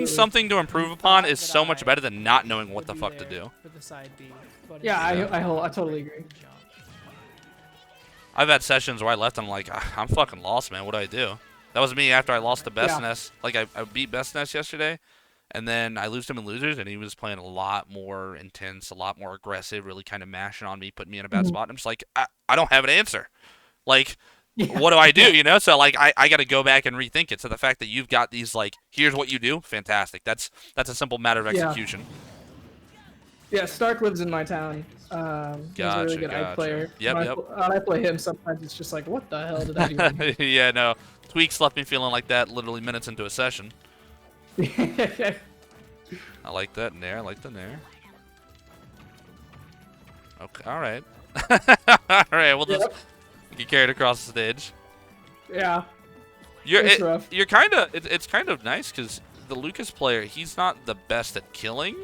Absolutely. something to improve upon is so much better than not knowing what the fuck to do. For the side B, but Yeah, instead, I totally agree. jump. I've had sessions where I left and I'm like, I'm fucking lost, man. What do I do? That was me after I lost to Best Yeah. Nest. Like, I beat Best Nest yesterday, and then I lose him in losers, and he was playing a lot more intense, a lot more aggressive, really kind of mashing on me, putting me in a bad Mhm. spot. And I'm just like, I don't have an answer. Like, Yeah. what do I do? You know? So, like, I got to go back and rethink it. So the fact that you've got these, like, here's what you do, fantastic. That's a simple matter of Yeah. execution. Yeah, Stark lives in my town. He's a Gotcha, really good gotcha. eye player. Yep, when yep. when I play him, sometimes it's just like, what the hell did I do? Yeah, no. Tweaks left me feeling like that literally minutes into a session. I like that nair. I like the nair. Okay, all right. All right, we'll just get carried across the stage. Yeah. You're It's rough. you're kind of it's kind of nice because the Lucas player, he's not the best at killing,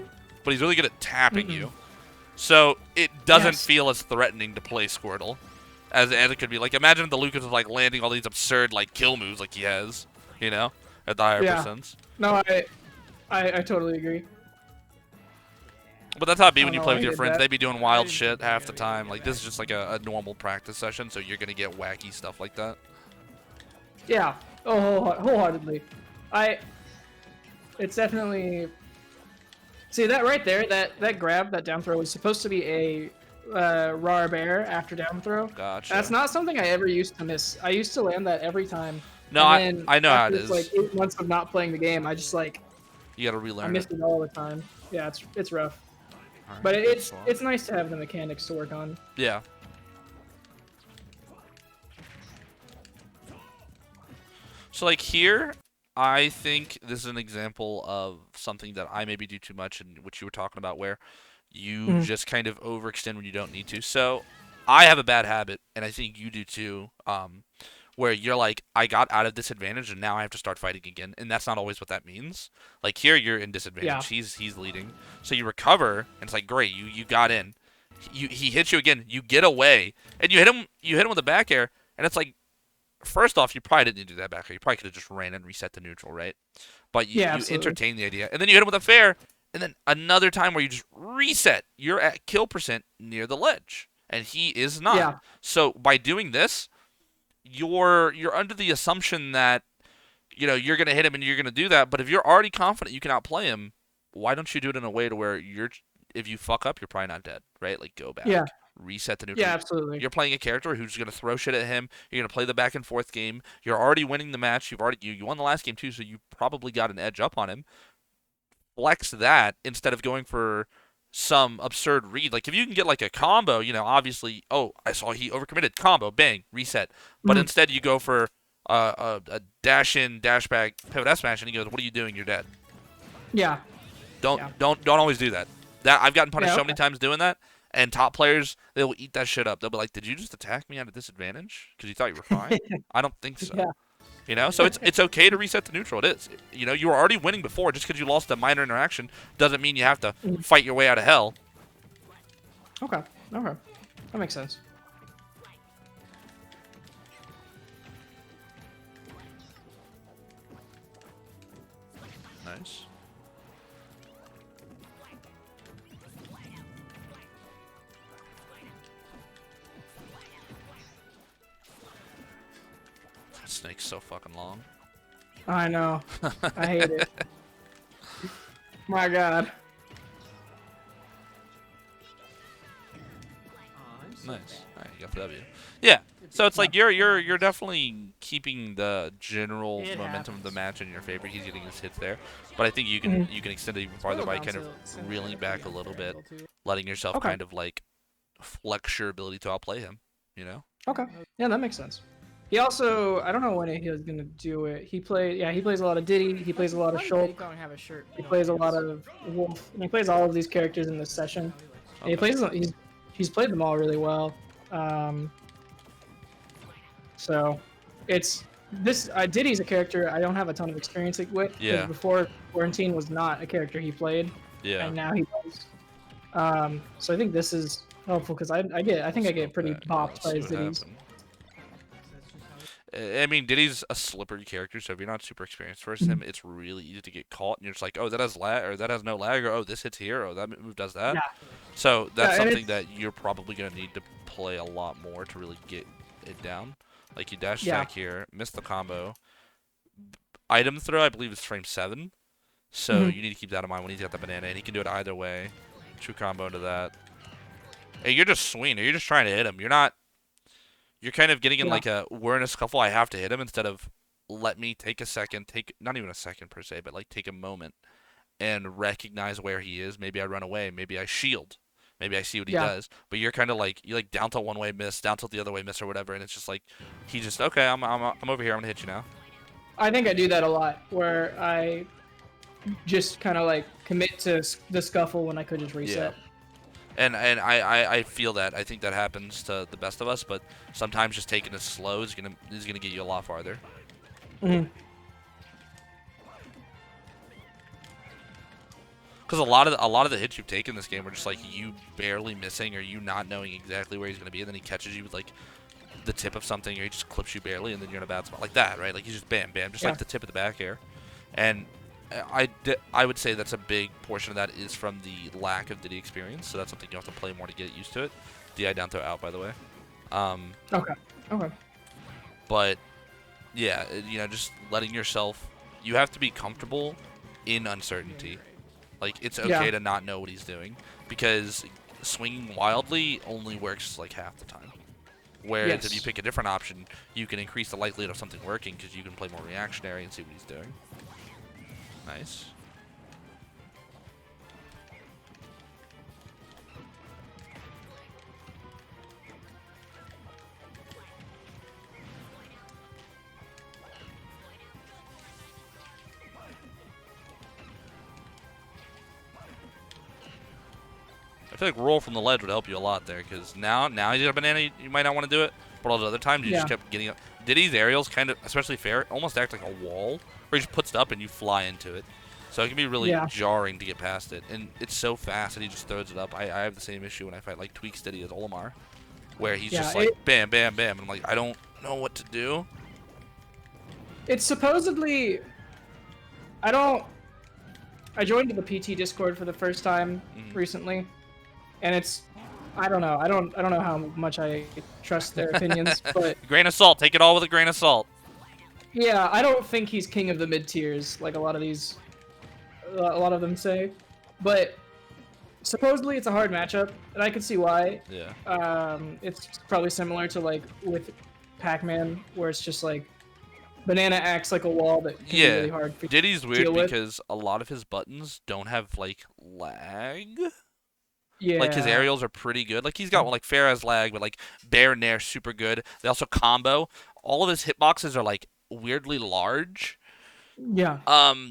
but he's really good at tapping you. So it doesn't Yes. feel as threatening to play Squirtle as it could be. Like imagine if the Lucas was like landing all these absurd like kill moves like he has, you know, at the higher Yeah. percents. No, I totally agree. But that's how it be I when you don't play know, with I your did friends. that. They be doing wild didn't shit think half we the were gonna time. get Like that. this is just like a normal practice session, so you're gonna get wacky stuff like that. Yeah. Oh, wholeheartedly. It's definitely. See that right there? That grab, that down throw was supposed to be a raw bear after down throw. Gotcha. That's not something I ever used to miss. I used to land that every time. No, And then I know how it after is. Like 8 months of not playing the game, I just like You gotta I relearn missed it. it all the time. Yeah, it's rough. Alright, But good it's swap. it's nice to have the mechanics to work on. Yeah. So like here, I think this is an example of something that I maybe do too much, and which you were talking about, where you Mhm. just kind of overextend when you don't need to. So I have a bad habit, and I think you do too, where you're like, I got out of disadvantage, and now I have to start fighting again, and that's not always what that means. Like here, you're in disadvantage. Yeah. He's leading, so you recover, and it's like great, you got in. He hits you again, you get away, and you hit him with a back air, and it's like, first off, you probably didn't need to do that back air. You probably could have just ran and reset to neutral, right? But you Absolutely. entertain the idea, and then you hit him with a fair, and then another time where you just reset. You're at kill percent near the ledge, and he is not. Yeah. So by doing this, you're under the assumption that you're gonna hit him and you're gonna do that. But if you're already confident you can outplay him, why don't you do it in a way to where if you fuck up, you're probably not dead, right? Like go back, Yeah. reset the neutral. Yeah, absolutely. You're playing a character who's going to throw shit at him. You're going to play the back and forth game. You're already winning the match. You won the last game too, so you probably got an edge up on him. Flex that instead of going for some absurd read. Like if you can get like a combo, obviously, oh, I saw he overcommitted. Combo, bang, reset. But Mhm. instead you go for a dash in, dash back, pivot S smash, and he goes, "What are you doing? You're dead." Yeah. Don't Yeah. don't always do that. That I've gotten punished Yeah, so many times doing that, and top players they will eat that shit up. They'll be like, "Did you just attack me at a disadvantage because you thought you were fine?" I don't think so. Yeah. So it's okay to reset to neutral. It is. You were already winning before. Just because you lost a minor interaction doesn't mean you have to fight your way out of hell. Okay. Okay. That makes sense. Nice. That snake's so fucking long. I know. I hate it. My God. I'm so Nice. bad. All right, you got the W. Yeah. So it's like you're definitely keeping the general It momentum of the happens. match in your favor. He's getting his hits there, but I think you can extend it even farther by kind of Squirtle reeling bounce back a will little bit, too. letting yourself Okay. kind of like flex your ability to outplay him. Okay. Yeah, that makes sense. He also, I don't know when he was gonna do it. He plays a lot of Diddy. He plays a lot of Why does Diddy Shulk. Kong have a shirt? He No plays a pants? lot of Wolf. And he plays all of these characters in this session. And he Okay. plays. He's played them all really well. So, it's this. Diddy's a character I don't have a ton of experience with. Yeah. Because before Quarantine was not a character he played. Yeah. And now he does. So I think this is helpful because I think I get pretty bopped by his Diddy's. I mean, Diddy's a slippery character, so if you're not super experienced versus him, it's really easy to get caught, and you're just like, oh, that has lag, or that has no lag, or oh, this hits here, or that move does that. Yeah. So that's Yeah, and something that you're probably going to need to play a lot more to really get it down. Like, you dash attack here, miss the combo. Item throw, I believe, is frame 7, so you need to keep that in mind when he's got the banana, and he can do it either way. True combo into that. Hey, you're just swinging, you're just trying to hit him. You're kind of getting in like a, we're in a scuffle, I have to hit him, instead of let me take a second, not even a second per se, but like take a moment and recognize where he is. Maybe I run away, maybe I shield, maybe I see what he does. But you're kind of like, you like down tilt one way, miss, down tilt the other way, miss, or whatever, and it's just like, he just, okay, I'm over here, I'm gonna hit you now. I think I do that a lot, where I just kind of like commit to the scuffle when I could just reset. Yeah. And I feel that. I think that happens to the best of us, but sometimes just taking it slow is gonna get you a lot farther. Because a lot of the hits you've taken this game are just like you barely missing or you not knowing exactly where he's gonna be, and then he catches you with like the tip of something, or he just clips you barely, and then you're in a bad spot like that, right? Like he's just bam, bam, just like the tip of the back air. And I would say that's a big portion of that is from the lack of Diddy experience, so that's something you have to play more to get used to it. DI down throw out, by the way. Okay. But yeah, you know, just letting yourself, you have to be comfortable in uncertainty. Like, it's okay to not know what he's doing, because swinging wildly only works like half the time. Whereas if you pick a different option, you can increase the likelihood of something working because you can play more reactionary and see what he's doing. Nice. I feel like roll from the ledge would help you a lot there, because now you got a banana, you might not want to do it, but all the other times you just kept getting up. Diddy's aerials kind of, especially fair, almost act like a wall, where he just puts it up and you fly into it. So it can be really jarring to get past it, and it's so fast that he just throws it up. I have the same issue when I fight like Tweaks Diddy as Olimar, where he's just like bam, bam, bam, and I'm like, I don't know what to do. It's supposedly, I joined the PT Discord for the first time recently, and it's, I don't know how much I trust their opinions, but grain of salt, take it all with a grain of salt. Yeah, I don't think he's king of the mid tiers like a lot of them say, but supposedly it's a hard matchup, and I can see why. Yeah. It's probably similar to like with Pac-Man, where it's just like banana acts like a wall that can be really hard to Diddy's weird deal with. because a lot of his buttons don't have like lag. Yeah. Like his aerials are pretty good. Like he's got like fair as lag, but like Bair Nair super good. They also combo. All of his hitboxes are like weirdly large. Yeah.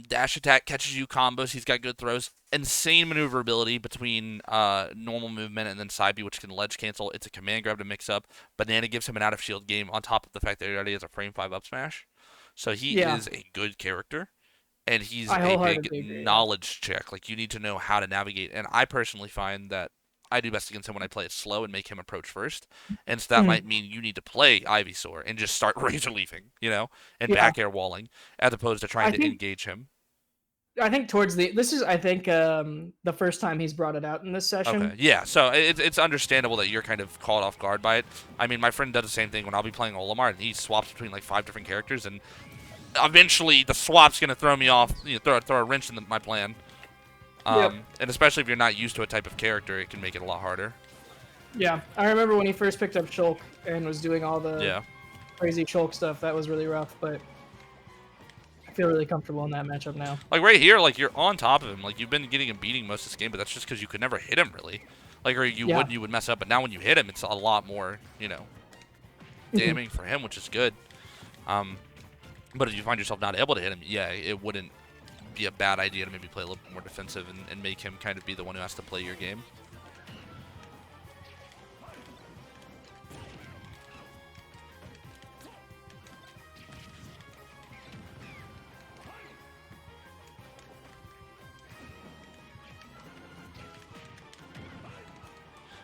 Dash attack catches you combos. He's got good throws. Insane maneuverability between normal movement and then side B, which can ledge cancel. It's a command grab to mix up. Banana gives him an out of shield game on top of the fact that he already has a frame 5 up smash. So he is a good character. And he's a big knowledge check. Like, you need to know how to navigate. And I personally find that I do best against him when I play it slow and make him approach first. And so that might mean you need to play Ivysaur and just start razor leafing, you know, and back air walling, as opposed to trying to engage him. I think this is the first time he's brought it out in this session. Okay, yeah, so it's understandable that you're kind of caught off guard by it. I mean, my friend does the same thing when I'll be playing Olimar, and he swaps between like 5 different characters, and eventually the swap's gonna throw me off, you know, throw a wrench in my plan. And especially if you're not used to a type of character, it can make it a lot harder. Yeah, I remember when he first picked up Shulk and was doing all the crazy Shulk stuff. That was really rough, but I feel really comfortable in that matchup now. Like right here, like you're on top of him. Like you've been getting him beating most of this game, but that's just because you could never hit him really. Like, or you would mess up. But now when you hit him, it's a lot more, you know, damning for him, which is good. But if you find yourself not able to hit him, yeah, it wouldn't be a bad idea to maybe play a little bit more defensive and make him kind of be the one who has to play your game.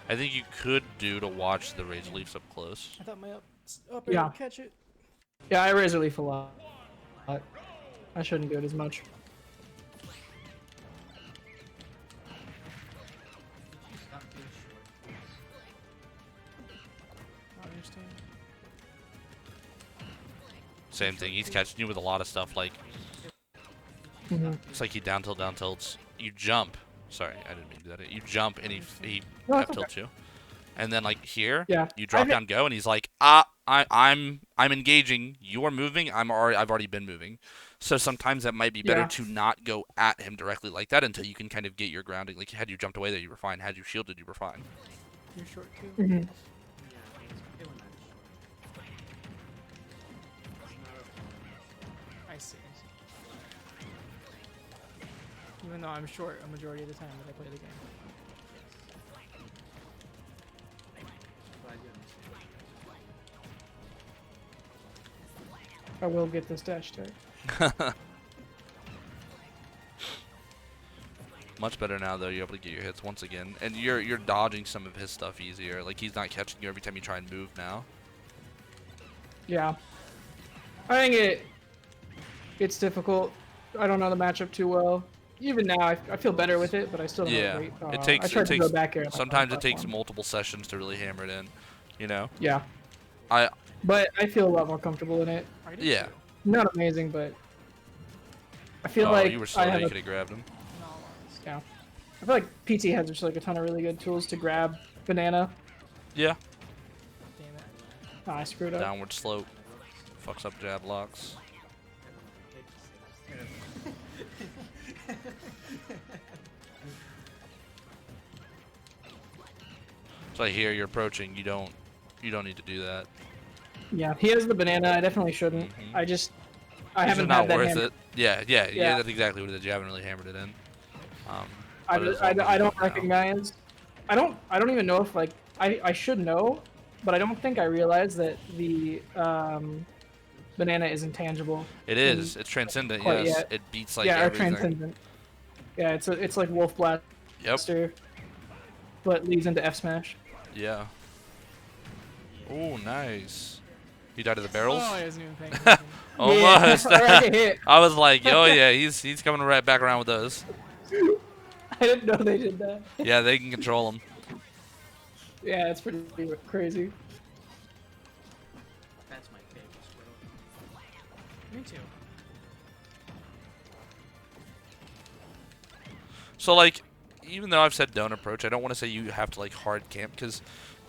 I think you could do to watch the Rage Leafs up close. I thought my up air Yeah. would catch it. Yeah, I Razor Leaf a lot. I shouldn't do it as much. Stop being short, please. I understand. Same thing. He's catching you with a lot of stuff. Like it's like he down tilts. You jump. Sorry, I didn't mean to do that. You jump and he No, up it's tilts you, and then like here, Yeah. you drop down go, and he's like, I'm engaging. You're moving. I've already been moving. So sometimes that might be better Yeah. to not go at him directly like that until you can kind of get your grounding. Like had you jumped away there, you were fine. Had you shielded, you were fine. You're short too. Mhm. Yeah, it's okay when I'm short. It's not okay when I'm short. I see. Even though I'm short a majority of the time that I play the game. But I do understand. I will get this dash tag. Much better now though. You're able to get your hits once again, and you're dodging some of his stuff easier. Like he's not catching you every time you try and move now. Yeah. I think it's difficult. I don't know the matchup too well. Even now, I feel better with it, but I still don't Yeah, know great. it takes. I tried It to takes. go back here. and, like, Sometimes on it takes platform. multiple sessions to really hammer it in. You know. Yeah, I but I feel a lot more comfortable in it. I did yeah. too. Not amazing, but I feel Oh, like you were I slow. have You a, could have grabbed him. No, honest. yeah. I feel like PT has just like a ton of really good tools to grab banana. Yeah. Damn it. Oh, I screwed up. Downward slope. Fucks up jab locks. So I hear you're approaching. You don't need to do that. Yeah, he has the banana. I definitely shouldn't. Mhm. I It's just haven't not had that worth hammer. it. Yeah. Yeah. That's exactly what it is. You haven't really hammered it in. I, But as I, long as I you don't do now. recognize. I don't even know if like I should know, but I don't think I realized that the banana is intangible. It is. It's transcendent. quite Yes. yet. It beats like Yeah, or everything. transcendent. Yeah, it's like Wolf Blaster, Yep. but leads into F Smash. Yeah. Oh, nice. He died of the barrels. Oh, I wasn't even paying attention. Almost. Yeah, right hit. I was like, oh yeah, he's coming right back around with those. I didn't know they did that. Yeah, they can control him. Yeah, it's pretty crazy. That's my favorite squirrel. Me too. So like, even though I've said don't approach, I don't want to say you have to like hard camp because,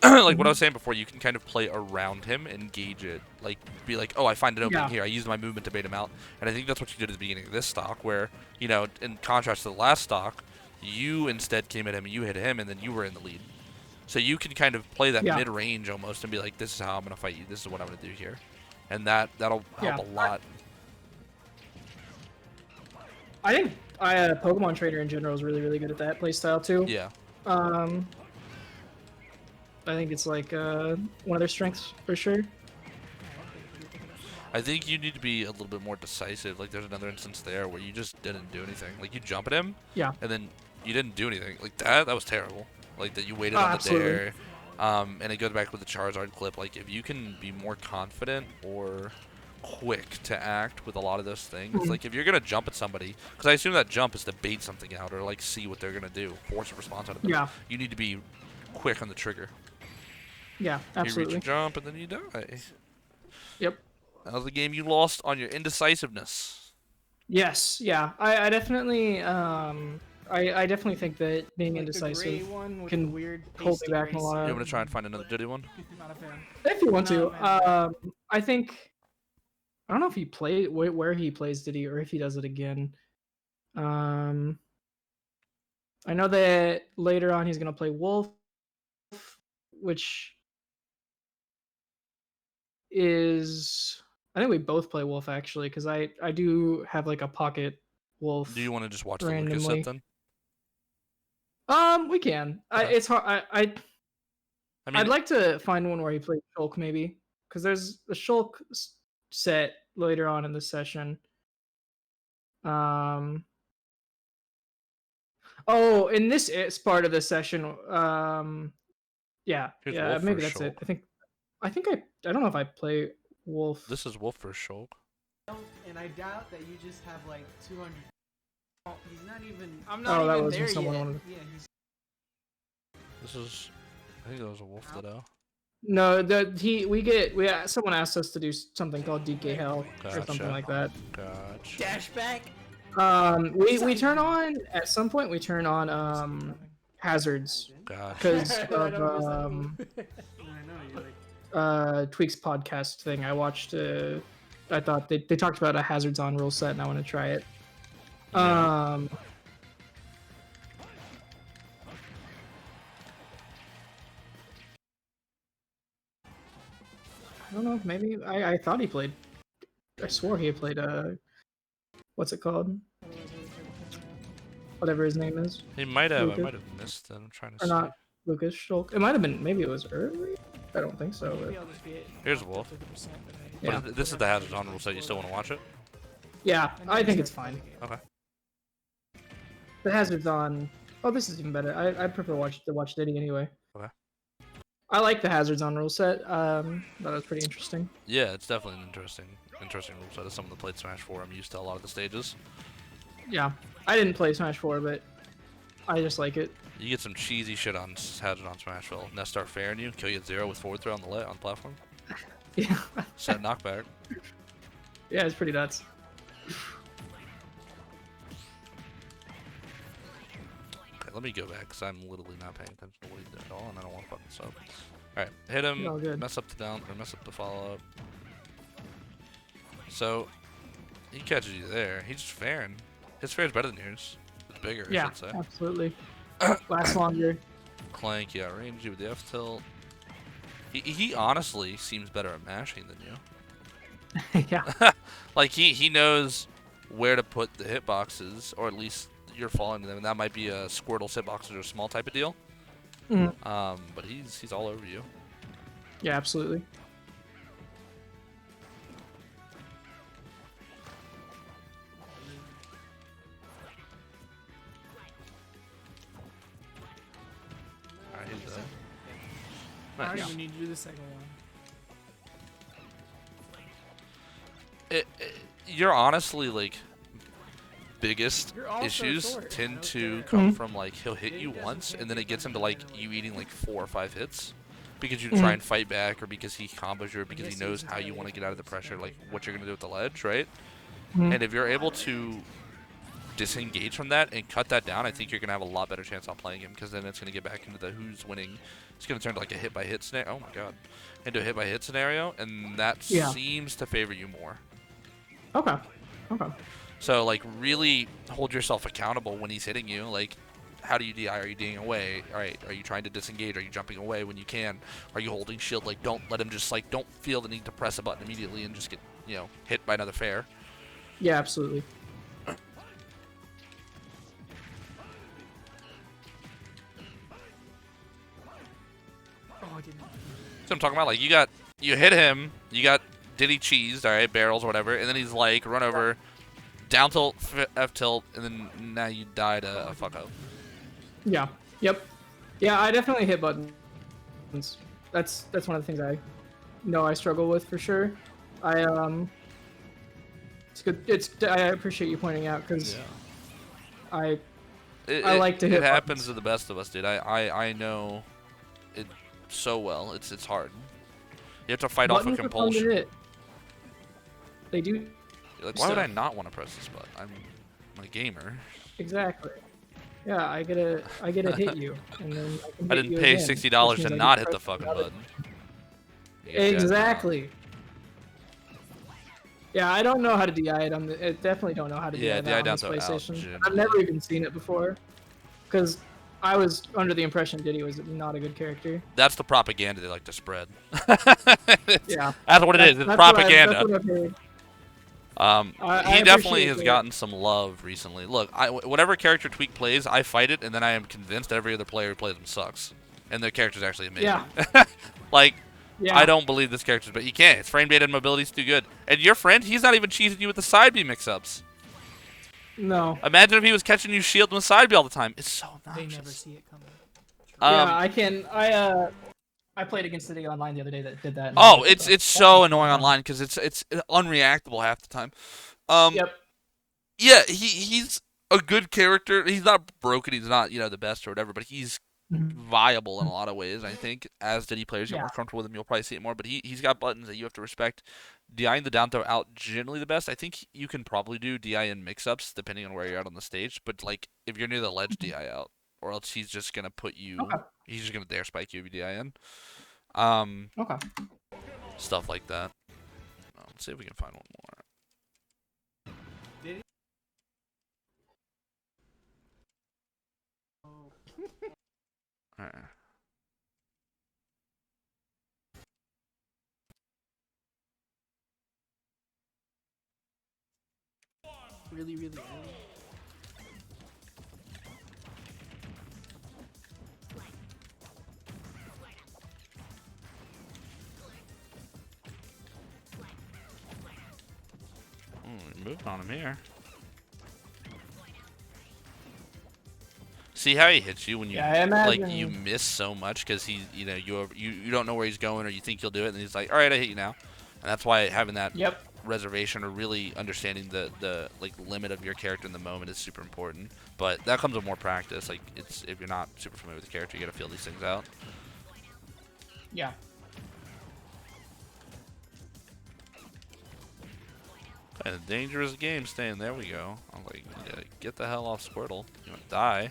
like what I was saying before, you can kind of play around him and gauge it. Like, be like, oh, I find an opening Yeah. here. I use my movement to bait him out, and I think that's what you did at the beginning of this stock, where in contrast to the last stock, you instead came at him and you hit him, and then you were in the lead. So you can kind of play that Yeah. mid-range almost and be like, this is how I'm gonna fight you. This is what I'm gonna do here, and that'll Yeah. help a lot. I think Pokemon Trainer in general is really good at that playstyle too. Yeah. I think it's like one of their strengths for sure. I think you need to be a little bit more decisive. Like, there's another instance there where you just didn't do anything. Like, you jump at him, Yeah. and then you didn't do anything. Like, that was terrible. Like, that you waited Oh, on the absolutely. dare. And it goes back with the Charizard clip. Like, if you can be more confident or quick to act with a lot of those things. Mhm. Like, if you're going to jump at somebody, because I assume that jump is to bait something out or, like, see what they're going to do, force a response out of them. Yeah. You need to be quick on the trigger. Yeah, You reach absolutely. a jump, and then you die. Yep. That was the game you lost on your indecisiveness. Yes, yeah. I definitely I definitely think that being Like the gray indecisive one with can the weird hold me pasty back in a gray lot You of- want me to try and find another Diddy one? Not a fan. if you want to. No, man. I think I don't know if he played where he plays Diddy or if he does it again. I know that later on he's gonna play Wolf, which is I think we both play Wolf actually, because I do have like a pocket Wolf. Do you want to just watch the Lucas randomly. set then? We can. Okay. It's hard. I mean, I'd like to find one where he plays Shulk maybe, because there's a Shulk set later on in the session. Oh, in this part of the session, yeah, Here's yeah, Wolf maybe for that's it. Shulk. I don't know if I play Wolf. This is Wolf for Shulk. And I doubt that you just have like 200. Oh, he's not even. I'm not that even was when there someone yet. wanted. Yeah, he's. This is. I think that was a Wolf Ditto. No, someone asked us to do something called DK Hell or something Gotcha. like that. Gotcha. Dash back. We turn on at some point. We turn on hazards Gotcha. because I of don't know. I know you're like. Tweak's podcast thing. I watched. I thought they talked about a hazards on rule set, and I want to try it. Yeah. I don't know. Maybe I thought he played. I swore he had played. What's it called? Whatever his name is. He might have. Lucas. I might have missed it. I'm trying to Or see. not Lucas Shulk. It might have been. Maybe it was early. I don't think so. Maybe But I'll just be at Here's Wolf. 50%, but Yeah. But this is the hazards on rule set. You still want to watch it? yeah, and I then think it's start fine. playing Okay. The hazards on. Oh, this is even better. I prefer to watch Diddy anyway. Okay. I like the hazards on rule set. That was pretty interesting. Yeah, it's definitely an interesting rule set. As someone that played Smash 4, I'm used to a lot of the stages. Yeah, I didn't play Smash 4, but I just like it. You get some cheesy shit on hazard on Smashville. Nest start fairing you, kill you at 0 with forward throw on the platform. Yeah, Set knockback. yeah, it's pretty nuts. Okay, let me go back because I'm literally not paying attention to what he did at all, and I don't want to fuck this up. All right, hit him. All good. Mess up the down or mess up the follow up. So he catches you there. He's just fairing. His fair's better than yours. It's bigger, I Yeah, should say. absolutely. Lasts longer. Clank, yeah, range you with the F tilt. He honestly seems better at mashing than you. Yeah. Like he knows where to put the hitboxes, or at least you're falling to them. And that might be a Squirtle hitboxes or a small type of deal. Mhm. But he's all over you. Yeah, absolutely. Alright, he's dead. I don't Nice. even need to do the second one. You're honestly like biggest You're also issues short. tend I to don't come Mhm. from like he'll hit you once and then it gets into like you eating like 4 or 5 hits because you Mhm. try and fight back, or because he combos you, or because he guess knows he's how you want to get out of the pressure, like what you're gonna do with the ledge, right? Mhm. And if you're able to disengage from that and cut that down, I think you're gonna have a lot better chance on playing him, because then it's gonna get back into the who's winning. It's gonna turn to like a hit by hit scenario. Oh my god, into a hit by hit scenario, and that Yeah. seems to favor you more. Okay. Okay. So like really hold yourself accountable when he's hitting you. Like, how do you DI? Are you DIing away? All right. Are you trying to disengage? Are you jumping away when you can? Are you holding shield? Like, don't let him just like, don't feel the need to press a button immediately and just get, you know, hit by another fair. Yeah, absolutely. Oh, I didn't. So I'm talking about, like, you hit him, you got Diddy cheesed, all right, barrels or whatever, and then he's like run over, down tilt, F tilt, and then now you died a fuck up. Yeah. Yep. Yeah, I definitely hit buttons. That's one of the things I know I struggle with for sure. It's good. I appreciate you pointing out, because I like to hit It happens buttons. to the best of us, dude. I know it so well. It's hard. You have to fight off a buttons are fun to compulsion. hit. They do. You're like, why would I stuff. not want to press this button? I'm a gamer. Exactly. Yeah, I gotta hit you, and then I can I hit didn't you pay again, $60 which to means I not can hit the press fucking another- button. You get that, Exactly. Yeah, I don't know how to DI it. I definitely don't know how to Yeah, DI DI that on this down's out, PlayStation. Jim. I've never even seen it before, because I was under the impression Diddy was not a good character. That's the propaganda they like to spread. Yeah. That's what it is. It's That's propaganda. What I've heard. He I definitely appreciate has it. gotten some love recently. Look, whatever character Tweak plays, I fight it, and then I am convinced every other player who plays him sucks, and their character's actually amazing. Yeah. Like, Yeah. I don't believe this character's, but he can't. His frame data and mobility's too good. And your friend, he's not even cheesing you with the side B mix-ups. No. Imagine if he was catching you shield with side B all the time. It's so They obnoxious. never see it coming. Yeah, I can. I played against Diddy online the other day that did that. Oh, it's so annoying online because it's unreactable half the time. Yep. Yeah, he's a good character. He's not broken. He's not the best or whatever, but he's viable in a lot of ways. I think as Diddy players get more comfortable with him, you'll probably see it more. But he's got buttons that you have to respect. DIing the down throw out generally the best. I think you can probably do DI in mix-ups depending on where you're at on the stage. But like if you're near the ledge, DI out, or else he's just gonna put you. Okay. He's just gonna dare spike you if you DI in. Okay. Stuff like that. Let's see if we can find one more. Alright. Really, really early. Moved on him here. See how he hits you when you Yeah, I imagine. like you miss so much because he you don't know where he's going or you think he'll do it and he's like, all right, I hit you now, and that's why having that reservation or really understanding the like limit of your character in the moment is super important. But that comes with more practice. Like if you're not super familiar with the character, you gotta feel these things out. Yeah. And a dangerous game staying. There we go. I'm like, yeah, get the hell off Squirtle. You're gonna die.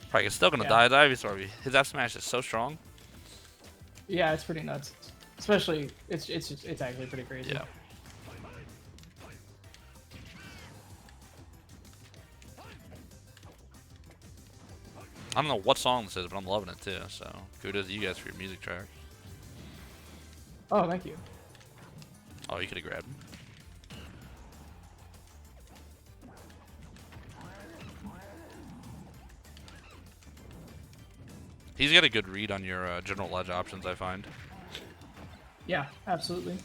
Probably still gonna die. Ivysaur. His F smash is so strong. Yeah, it's pretty nuts. Especially, it's actually pretty crazy. Yeah. I don't know what song this is, but I'm loving it too. So kudos to you guys for your music track. Oh, thank you. Oh, you could have grabbed him. He's got a good read on your general ledge options, I find. Yeah, absolutely.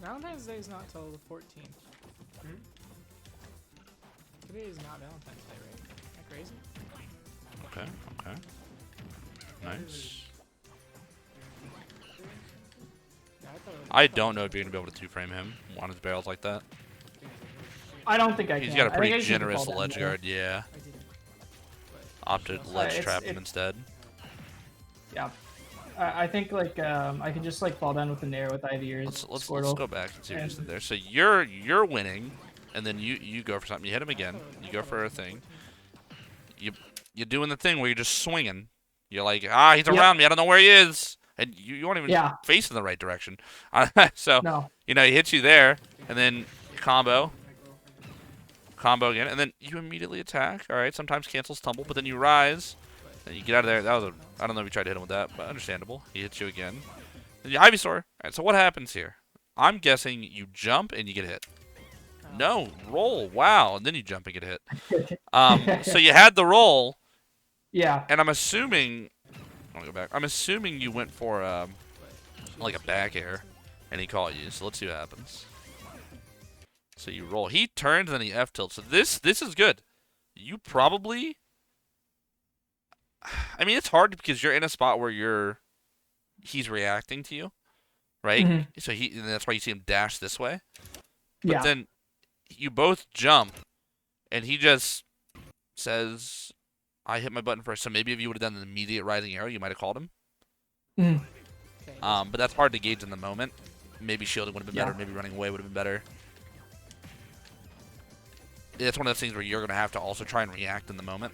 Valentine's Day is not till the 14th. Today is not Valentine's Day, right? Isn't that crazy? Okay, okay. Nice. Yeah, I thought it was I don't know if you're going to be able to two-frame him on his barrels like that. I don't think I can. He's got a I think I pretty just need to generous fall down ledge there. guard, yeah. I didn't. Opted ledge it's- trap him instead. Yeah. I think like I can just like fall down with the Nair with Ivy or Let's Squirtle. go back and see what you did there. So you're winning, and then you go for something. You hit him again. You go for a thing. You're doing the thing where you're just swinging. You're like, he's around me. I don't know where he is, and you aren't even facing the right direction. So No. he hits you there, and then combo again, and then you immediately attack. All right, sometimes cancels tumble, but then you rise. And you get out of there. That was I don't know if you tried to hit him with that, but understandable. He hits you again. Then you Ivysaur. All right, so what happens here? I'm guessing you jump and you get hit. No, roll. Wow, and then you jump and get hit. So you had the roll. Yeah. And I'm assuming. I want to go back. I'm assuming you went for like a back air, and he caught you. So let's see what happens. So you roll. He turns and then he F tilts. So this is good. You probably. I mean, it's hard because you're in a spot where he's reacting to you, right? Mm-hmm. So and that's why you see him dash this way. But Yeah. then you both jump, and he just says, "I hit my button first." So maybe if you would have done an immediate rising arrow, you might have called him. Mm. Okay, But that's hard to gauge in the moment. Maybe shielding would have been better. Maybe running away would have been better. It's one of those things where you're going to have to also try and react in the moment.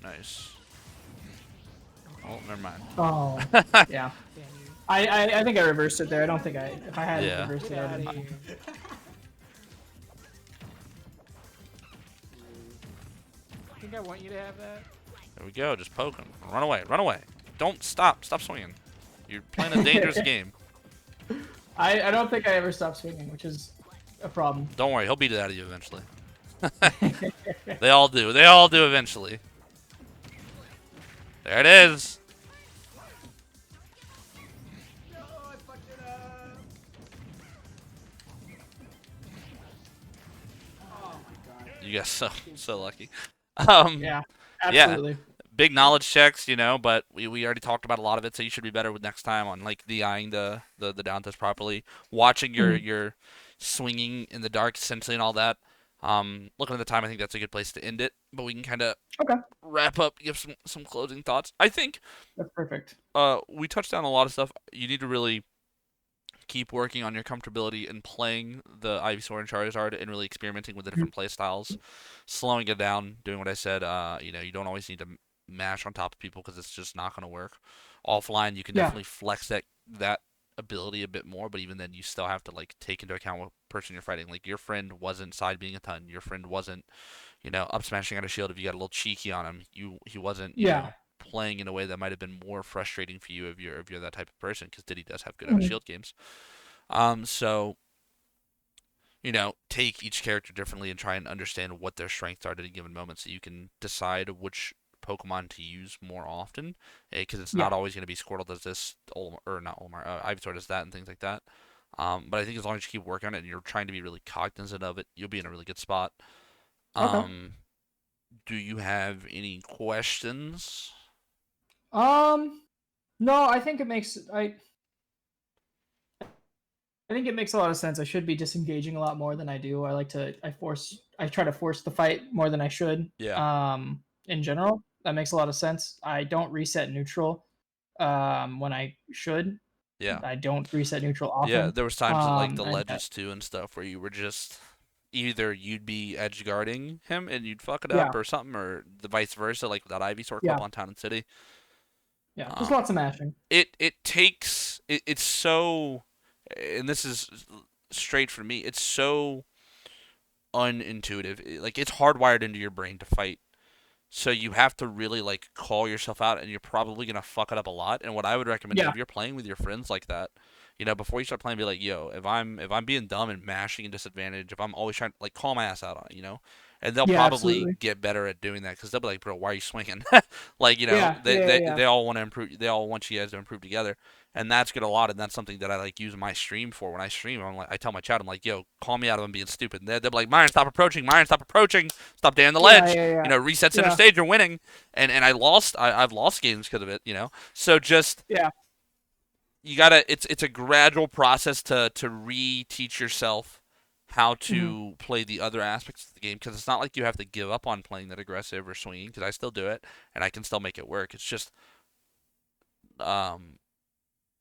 Nice. Oh, never mind. Oh, yeah. Damn you. I think I reversed it there. I don't think if I had Yeah. reversed Get it, I out would of have. here. I think I want you to have that. There we go. Just poke him. Run away. Run away. Don't stop. Stop swinging. You're playing a dangerous game. I don't think I ever stopped swinging, which is a problem. Don't worry. He'll beat it out of you eventually. They all do. They all do eventually. There it is. No, I fucked it up. Oh my god. You guys so lucky. Yeah, absolutely. Big knowledge checks, you know, but we already talked about a lot of it, so you should be better with next time on like DIing the down test properly, watching your swinging in the dark essentially and all that. Looking at the time, I think that's a good place to end it, but we can kind of Okay, wrap up, give some closing thoughts. I think that's perfect. we touched on a lot of stuff. You need to really keep working on your comfortability in playing the Ivysaur and Charizard and really experimenting with the different play styles, slowing it down, doing what I said. You know, you don't always need to mash on top of people because it's just not going to work. Offline, you can Yeah. definitely flex that ability a bit more, but even then, you still have to like take into account what person you're fighting. Like your friend wasn't side being a ton. Your friend wasn't, you know, up smashing out a shield if you got a little cheeky on him. He wasn't, you Yeah. know, playing in a way that might have been more frustrating for you if you're that type of person because Diddy does have good out of Mhm. shield games. So you know, take each character differently and try and understand what their strengths are at any given moment so you can decide which Pokemon to use more often. Because it's not Yeah. always going to be Squirtle does this, or not Olimar, Ivysaur does that, and things like that. But I think as long as you keep working on it and you're trying to be really cognizant of it, you'll be in a really good spot. Okay. Do you have any questions? No, I think it makes I think it makes a lot of sense. I should be disengaging a lot more than I do. I try to force the fight more than I should. Yeah. In general, that makes a lot of sense. I don't reset neutral when I should. Yeah. I don't reset neutral Yeah, often. there was times at like the And ledges too and stuff where you were just either you'd be edge guarding him and you'd fuck it yeah, up or something, or the vice versa, like with that Ivysaur yeah, clip on Town and City. yeah. Just Um, lots of mashing. it's so, and this is straight for me. It's so unintuitive. Like it's hardwired into your brain to fight. So you have to really like call yourself out, and you're probably gonna fuck it up a lot. And what I would recommend is Yeah, if you're playing with your friends like that, you know, before you start playing, be like, yo, if I'm being dumb and mashing and disadvantage, if I'm always trying like call my ass out on it, you know, and they'll yeah, probably absolutely. get better at doing that because they'll be like, bro, why are you swinging? Like you know, Yeah, yeah, yeah, yeah. they all want to improve. They all want you guys to improve together, and that's good a lot. And that's something that I like use my stream for. When I stream, I'm like, I tell my chat, I'm like, yo, call me out of them being stupid. And they'll be like, Myron, stop approaching. Myron, stop approaching. Stop down the Yeah, ledge. yeah, You yeah. know, reset center Yeah, stage. You're winning. And I've lost games because of it. You know, so just yeah, you gotta. It's a gradual process to re-teach yourself how mhm, to play the other aspects of the game because it's not like you have to give up on playing that aggressive or swinging because I still do it and I can still make it work. It's just um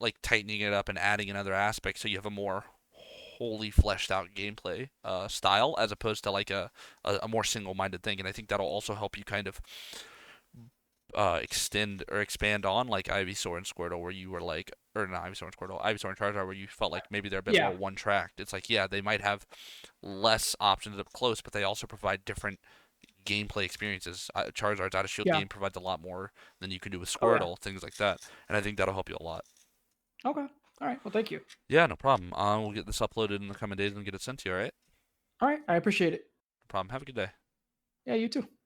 like tightening it up and adding another aspect so you have a more wholly fleshed out gameplay style as opposed to like a more single-minded thing. And I think that'll also help you kind of extend or expand on like Ivysaur and Squirtle where you were like, or not Ivysaur and Squirtle, Ivysaur and Charizard where you felt like maybe they're a bit yeah, more one-tracked. It's like, yeah, they might have less options up close, but they also provide different gameplay experiences. Charizard's out of shield yeah. game provides a lot more than you can do with Oh yeah. Squirtle, things like that. And I think that'll help you a lot. Okay. All right. Well, thank you. Yeah, no problem. We'll get this uploaded in the coming days and get it sent to you, alright? All right. I appreciate it. No problem. Have a good day. Yeah, you too.